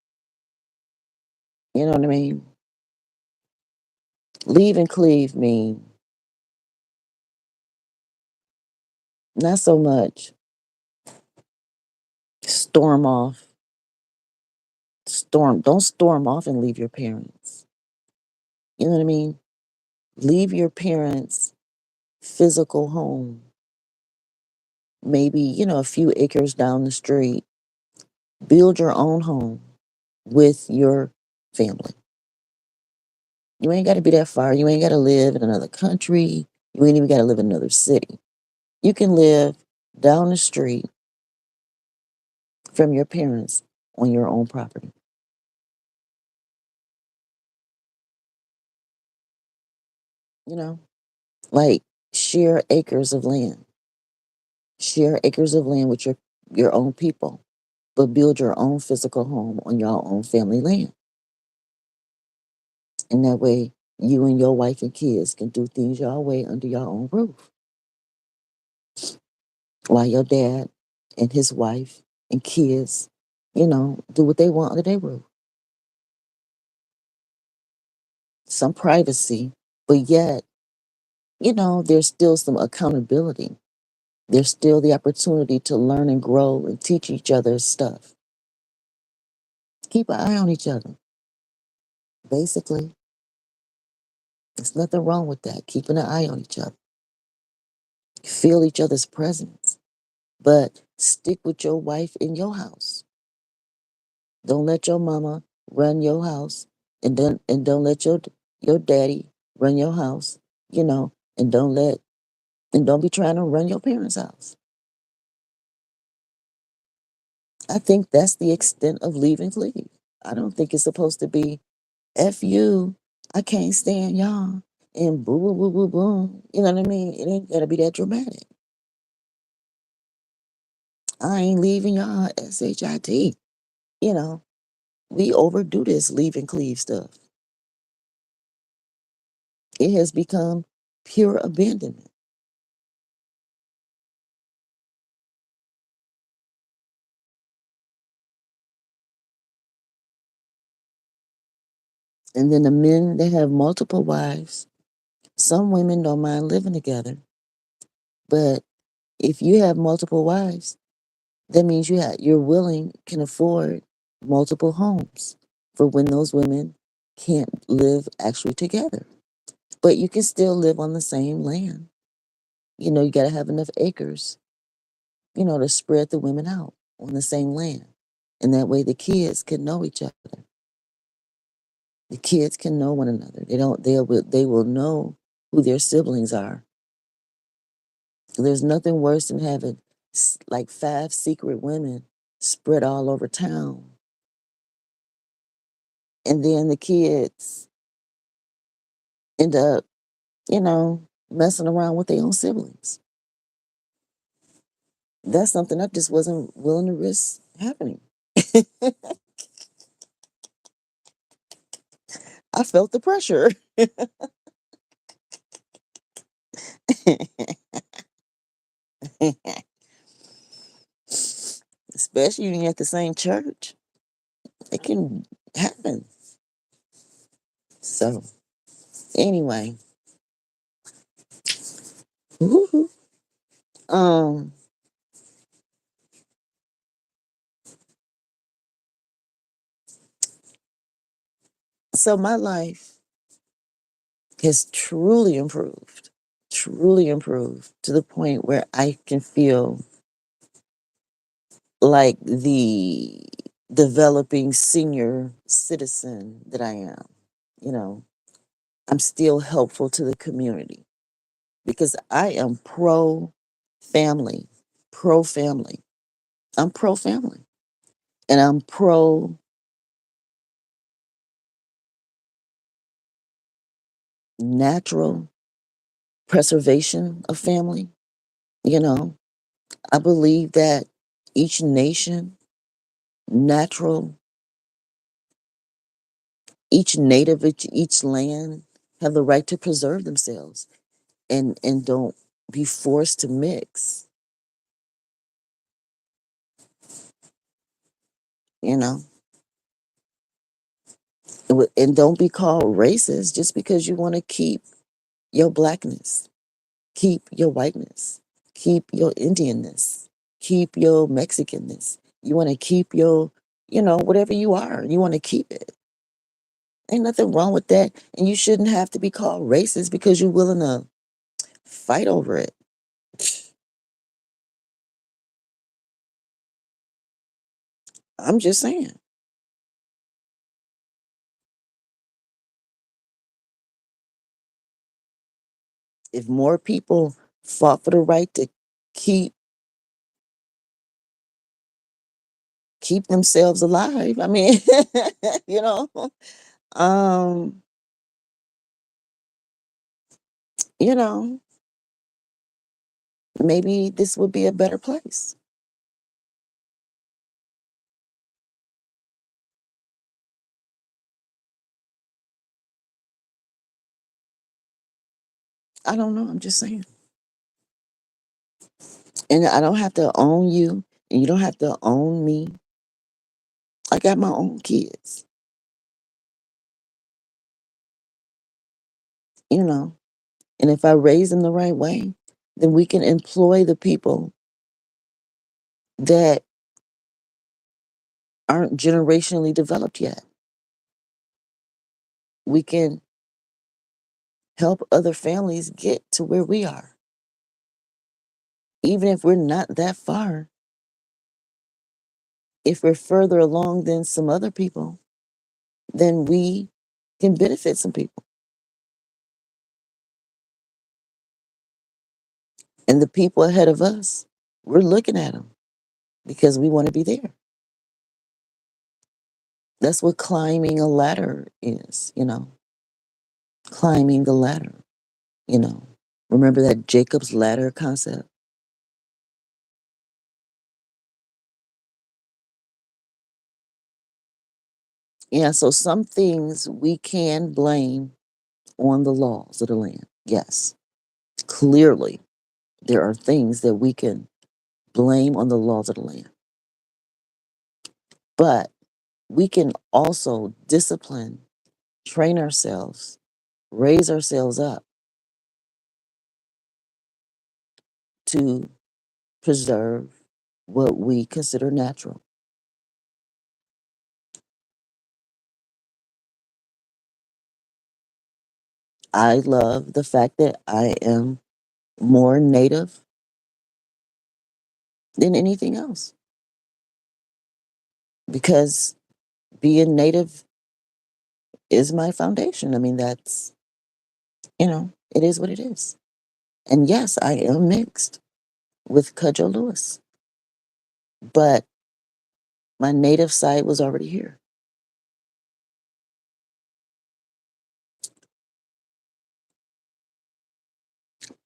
You know what I mean? Leave and cleave mean not so much storm off, don't storm off and leave your parents. You know what I mean? Leave your parents' physical home, maybe, a few acres down the street. Build your own home with your family. You ain't got to be that far. You ain't got to live in another country. You ain't even got to live in another city. You can live down the street from your parents on your own property. You know, like share acres of land. Share acres of land with your own people, but build your own physical home on your own family land. And that way, you and your wife and kids can do things your way under your own roof. While your dad and his wife and kids, do what they want under their roof. Some privacy, but yet, there's still some accountability. There's still the opportunity to learn and grow and teach each other stuff. Keep an eye on each other. Basically, there's nothing wrong with that. Keeping an eye on each other. Feel each other's presence. But stick with your wife in your house. Don't let your mama run your house, and don't let your daddy run your house, and don't be trying to run your parents' house. I think that's the extent of leave and cleave. I don't think it's supposed to be F you, I can't stand y'all, and boo boo boo boo boom. You know what I mean? It ain't gotta be that dramatic. I ain't leaving y'all SHIT. You know, we overdo this leave and cleave stuff. It has become pure abandonment. And then the men that have multiple wives, some women don't mind living together. But if you have multiple wives, that means you're willing, can afford multiple homes for when those women can't live actually together. But you can still live on the same land. You got to have enough acres, to spread the women out on the same land. And that way the kids can know each other. The kids can know one another. They will know who their siblings are. There's nothing worse than having like 5 secret women spread all over town. And then the kids end up, messing around with their own siblings. That's something I just wasn't willing to risk happening. I felt the pressure. Especially when you're at the same church. It can happen. So, anyway. Woo-hoo. Um, so my life has truly improved to the point where I can feel like the developing senior citizen that I am. You know, I'm still helpful to the community because I am family, pro family. I'm pro family, and I'm pro natural preservation of family. You know, I believe that each nation, natural, each native, each land have the right to preserve themselves and don't be forced to mix, you know, and don't be called racist just because you want to keep your blackness, keep your whiteness, keep your Indianness, keep your Mexicanness. You want to keep your, whatever you are, you want to keep it. Ain't nothing wrong with that. And you shouldn't have to be called racist because you're willing to fight over it. I'm just saying. If more people fought for the right to keep keep themselves alive, I mean, you know, um, you know, maybe this would be a better place. I don't know. I'm just saying. And I don't have to own you, and you don't have to own me. I got my own kids, you know. And if I raise them the right way, then we can employ the people that aren't generationally developed yet. We can help other families get to where we are. Even if we're not that far, if we're further along than some other people, then we can benefit some people. And the people ahead of us, we're looking at them because we want to be there. That's what climbing a ladder is, you know, climbing the ladder, you know. Remember that Jacob's ladder concept? Yeah, so some things we can blame on the laws of the land. Yes, clearly there are things that we can blame on the laws of the land. But we can also discipline, train ourselves, raise ourselves up to preserve what we consider natural. I love the fact that I am more native than anything else because being native is my foundation. I mean, that's, it is what it is. And yes, I am mixed with Cudjo Lewis, but my native side was already here.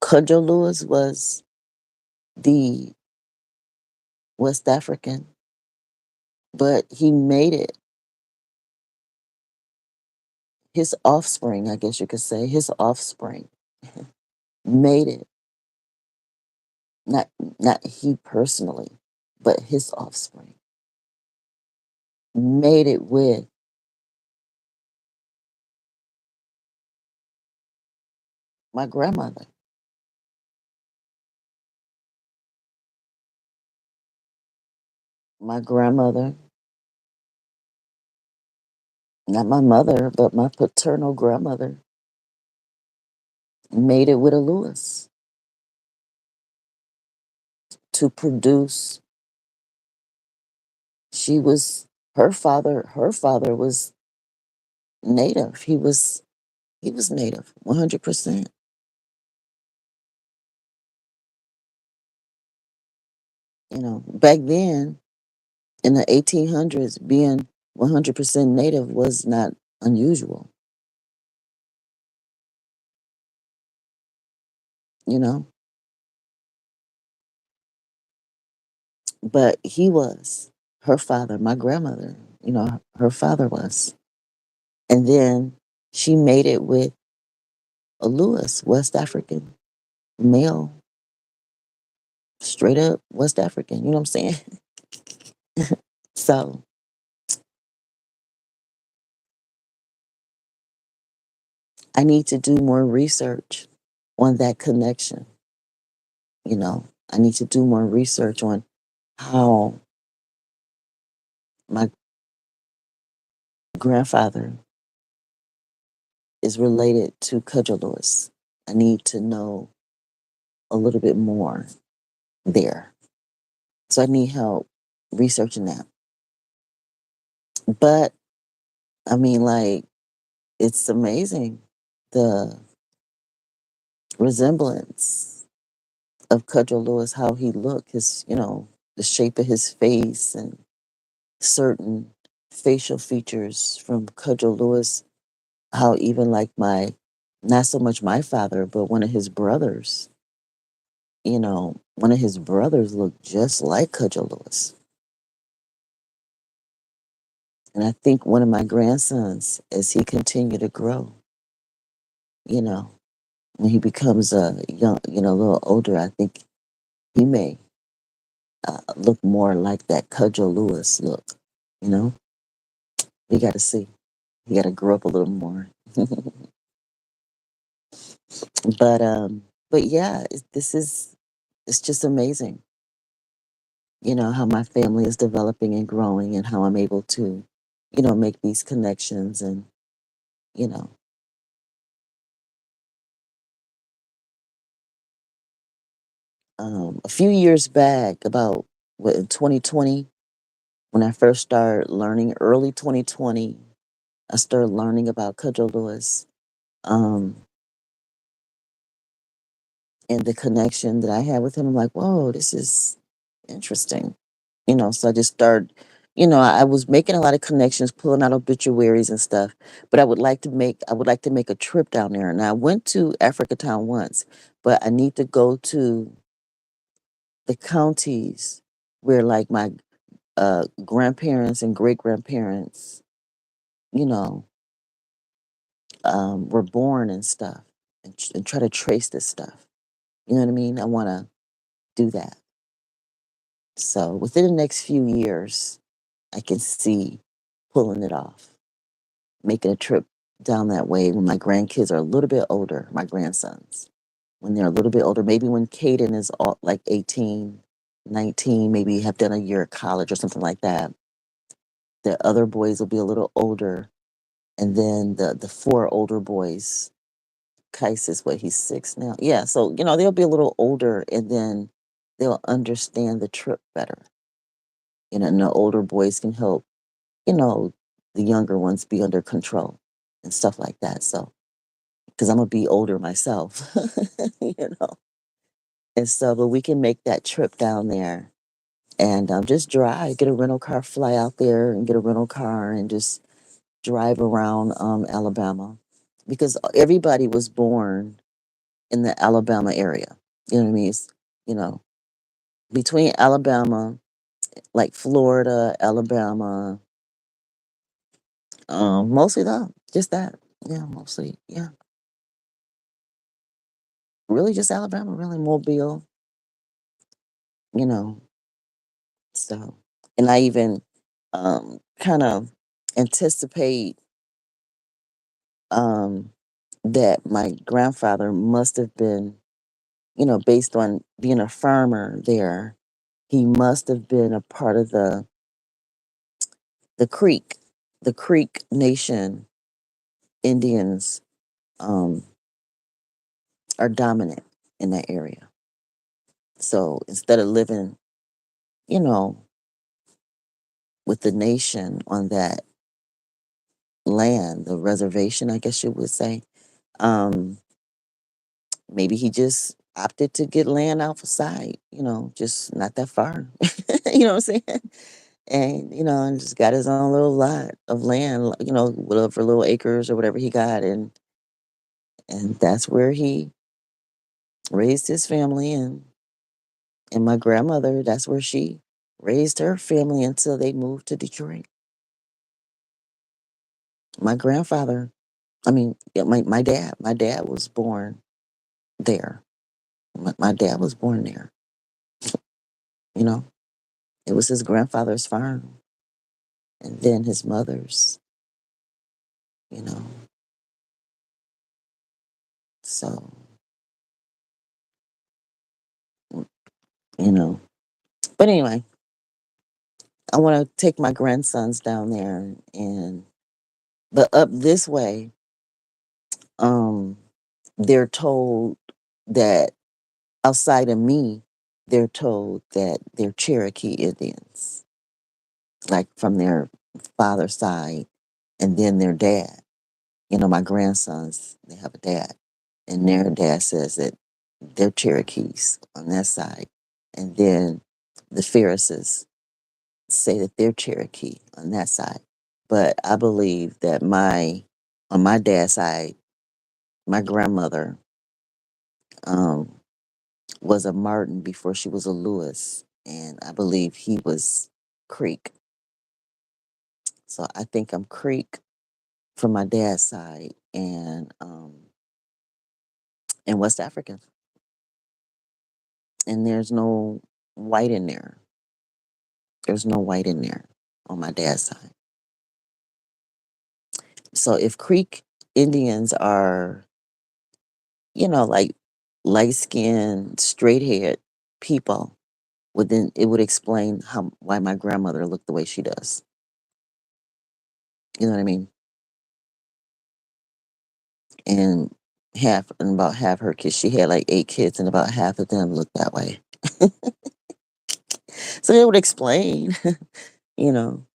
Cudjo Lewis was the West African, but he made it. His offspring, I guess you could say, his offspring made it. Not not he personally, but his offspring made it with my grandmother. My grandmother, not my mother, but my paternal grandmother, made it with a Lewis to produce. She was her father was native. He was native, 100%. Back then in the 1800s, being 100% native was not unusual, you know, but he was her father, my grandmother, her father was. And then she made it with a Lewis, West African male, straight up West African, you know what I'm saying? So I need to do more research on that connection, you know. I need to do more research on how my grandfather is related to Cudjo Lewis. I need to know a little bit more there. So I need help researching that. But I mean, like, it's amazing the resemblance of Cudgel Lewis, how he looked, his, the shape of his face and certain facial features from Cudgel Lewis, how even like not so much my father, but one of his brothers looked just like Cudgel Lewis. And I think one of my grandsons, as he continued to grow, you know, when he becomes a a little older, I think he may look more like that Cudgel Lewis look. You know, we got to see. He got to grow up a little more. but yeah, it's just amazing. How my family is developing and growing, and how I'm able to, make these connections, and you know, a few years back, about in 2020, when I first started learning, early 2020, I started learning about Cudgel Lewis, um, and the connection that I had with him. I'm like, whoa, this is interesting. So I just started, I was making a lot of connections, pulling out obituaries and stuff. But I would like to make a trip down there. And I went to Africa Town once, but I need to go to the counties where like my grandparents and great grandparents, you know, were born and stuff, and try to trace this stuff. You know what I mean? I want to do that. So within the next few years, I can see pulling it off, making a trip down that way when my grandkids are a little bit older, my grandsons, when they're a little bit older, maybe when Caden is like 18, 19, maybe have done a year of college or something like that. The other boys will be a little older. And then the four older boys, Kais is what, he's 6 now. Yeah, so they'll be a little older, and then they'll understand the trip better. And the older boys can help, you know, the younger ones be under control and stuff like that. So, because I'm gonna be older myself, you know, and so, but we can make that trip down there, and just drive, get a rental car, fly out there, and get a rental car, and just drive around Alabama, because everybody was born in the Alabama area. You know what I mean? You know, between Alabama, like Florida, Alabama, mostly that, just that. Yeah, mostly. Yeah, really, just Alabama. Really, Mobile. You know, so, and I even kind of anticipate um that my grandfather must have been, based on being a farmer there, he must have been a part of the Creek, the Creek Nation Indians, um, are dominant in that area. So instead of living, you know, with the nation on that land, the reservation, I guess you would say, um, maybe he just opted to get land outside, just not that far. You know what I'm saying? And and just got his own little lot of land, whatever little acres or whatever he got, and that's where he raised his family, and my grandmother, that's where she raised her family until they moved to Detroit. My grandfather, I mean, yeah, my dad was born there. My dad was born there. You know, it was his grandfather's farm, and then his mother's. You know, so mm, you know. But anyway, I want to take my grandsons down there, and but up this way, um, they're told that outside of me, they're told that they're Cherokee Indians, like from their father's side, and then their dad. My grandsons, they have a dad. and their dad says that they're Cherokees on that side. And then the Ferrises say that they're Cherokee on that side. But I believe that on my dad's side, my grandmother um, was a Martin before she was a Lewis. And I believe he was Creek. So I think I'm Creek from my dad's side and West African. And there's no white in there. There's no white in there on my dad's side. So if Creek Indians are, like light skinned, straight haired people, well, then it would explain why my grandmother looked the way she does. You know what I mean? And about half her kids, she had like 8 kids, and about half of them looked that way. So it would explain, you know.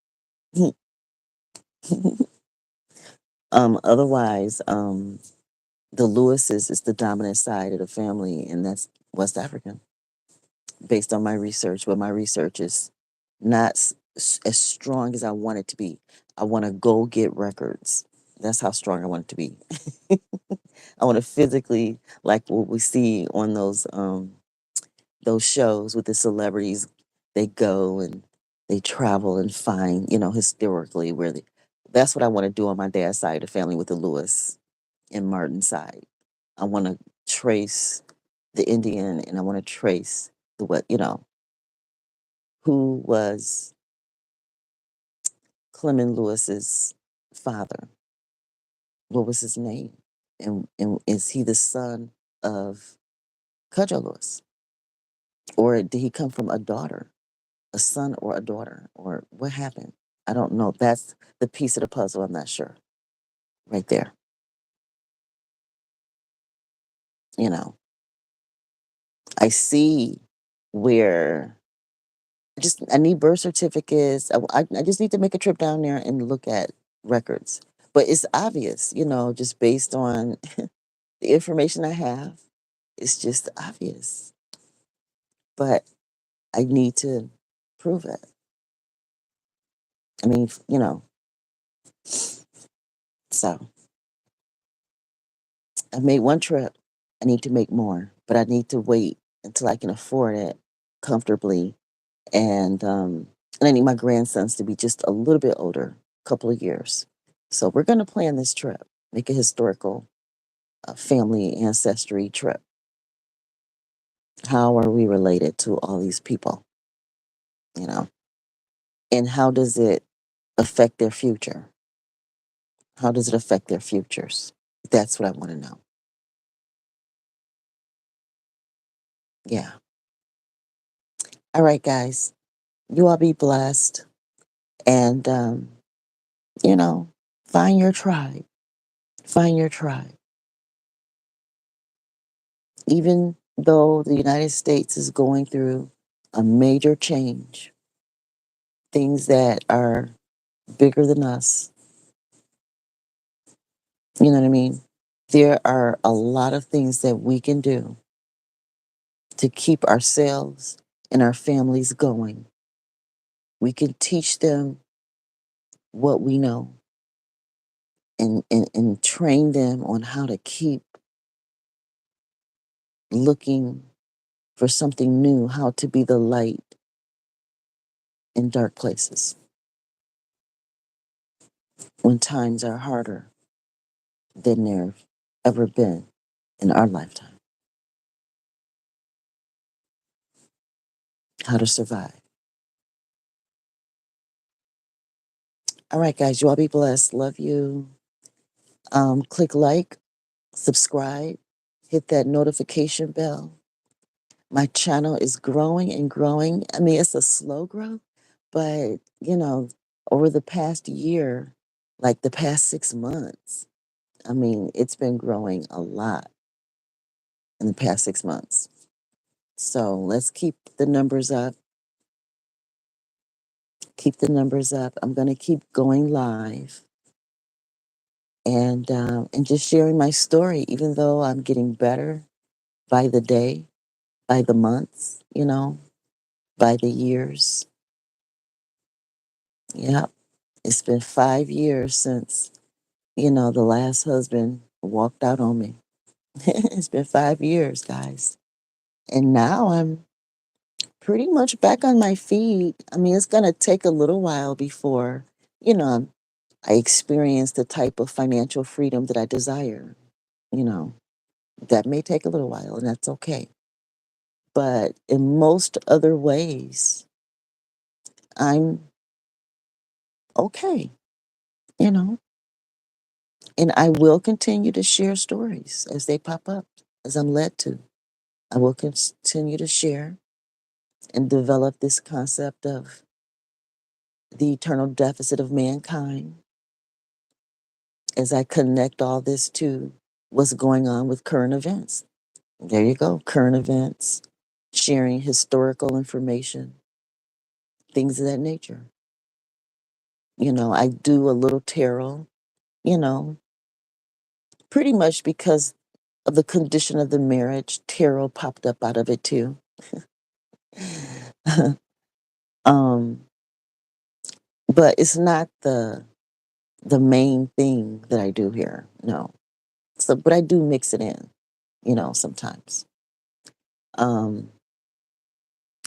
Otherwise, the Lewises is the dominant side of the family, and that's West African, based on my research. But my research is not as strong as I want it to be. I want to go get records. That's how strong I want it to be. I want to physically, like what we see on those shows with the celebrities. They go and they travel and find, historically that's what I want to do on my dad's side of the family with the Lewis and Martin side. I want to trace the Indian, and I want to trace who was Clement Lewis's father. What was his name? And is he the son of Cudjoe Lewis? Or did he come from a daughter, a son or a daughter? Or what happened? I don't know. That's the piece of the puzzle. I'm not sure. Right there. You know, I see where I need birth certificates. I just need to make a trip down there and look at records. But it's obvious, just based on the information I have, it's just obvious. But I need to prove it. I mean, so I made one trip. I need to make more, but I need to wait until I can afford it comfortably. And I need my grandsons to be just a little bit older, a couple of years. So we're going to plan this trip, make a historical family ancestry trip. How are we related to all these people? You know, and how does it affect their future? How does it affect their futures? That's what I want to know. Yeah. All right, guys. You all be blessed. And, you know, find your tribe. Find your tribe. Even though the United States is going through a major change, things that are bigger than us, you know what I mean? There are a lot of things that we can do to keep ourselves and our families going. We can teach them what we know and train them on how to keep looking for something new, how to be the light in dark places when times are harder than they've ever been in our lifetime. How to survive. All right, guys, you all be blessed. Love you. Click like, subscribe, hit that notification bell. My channel is growing and growing. I mean, it's a slow growth, but over the past year, like the past 6 months, I mean, it's been growing a lot in the past 6 months. So let's keep the numbers up. Keep the numbers up. I'm going to keep going live and just sharing my story, even though I'm getting better by the day, by the months, by the years. Yeah, it's been 5 years since, the last husband walked out on me. It's been 5 years, guys. And now I'm pretty much back on my feet. I mean, it's going to take a little while before, you know, I experience the type of financial freedom that I desire. You know, that may take a little while, and that's okay. But in most other ways, I'm okay, you know, and I will continue to share stories as they pop up, as I'm led to. I will continue to share and develop this concept of the eternal deficit of mankind as I connect all this to what's going on with current events. There you go, current events, sharing historical information, things of that nature. I do a little tarot, you know, pretty much because of the condition of the marriage. Tarot popped up out of it too. um, but it's not the main thing that I do here. No. So, but I do mix it in, sometimes. Um,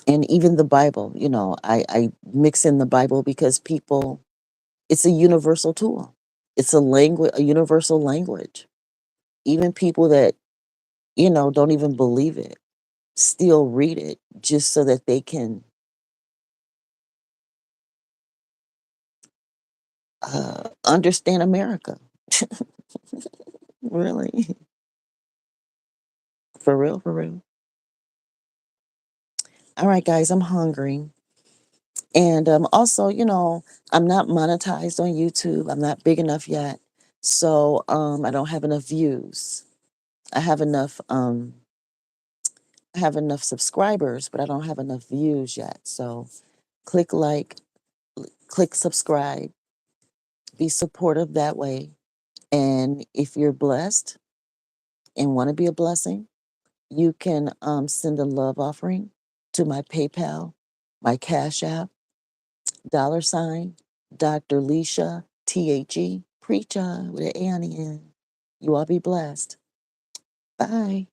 and even the Bible, I mix in the Bible because it's a universal tool. It's a language, a universal language. Even people that, don't even believe it still read it just so that they can understand America. Really. For real, for real. All right, guys, I'm hungry. And also, I'm not monetized on YouTube. I'm not big enough yet. So I don't have enough views. I have enough I have enough subscribers, but I don't have enough views yet. So click like, click subscribe, be supportive that way. And if you're blessed and want to be a blessing, you can send a love offering to my PayPal, my Cash App, $ Dr. Leisha, Preacha with an A on the end. You all be blessed. Bye.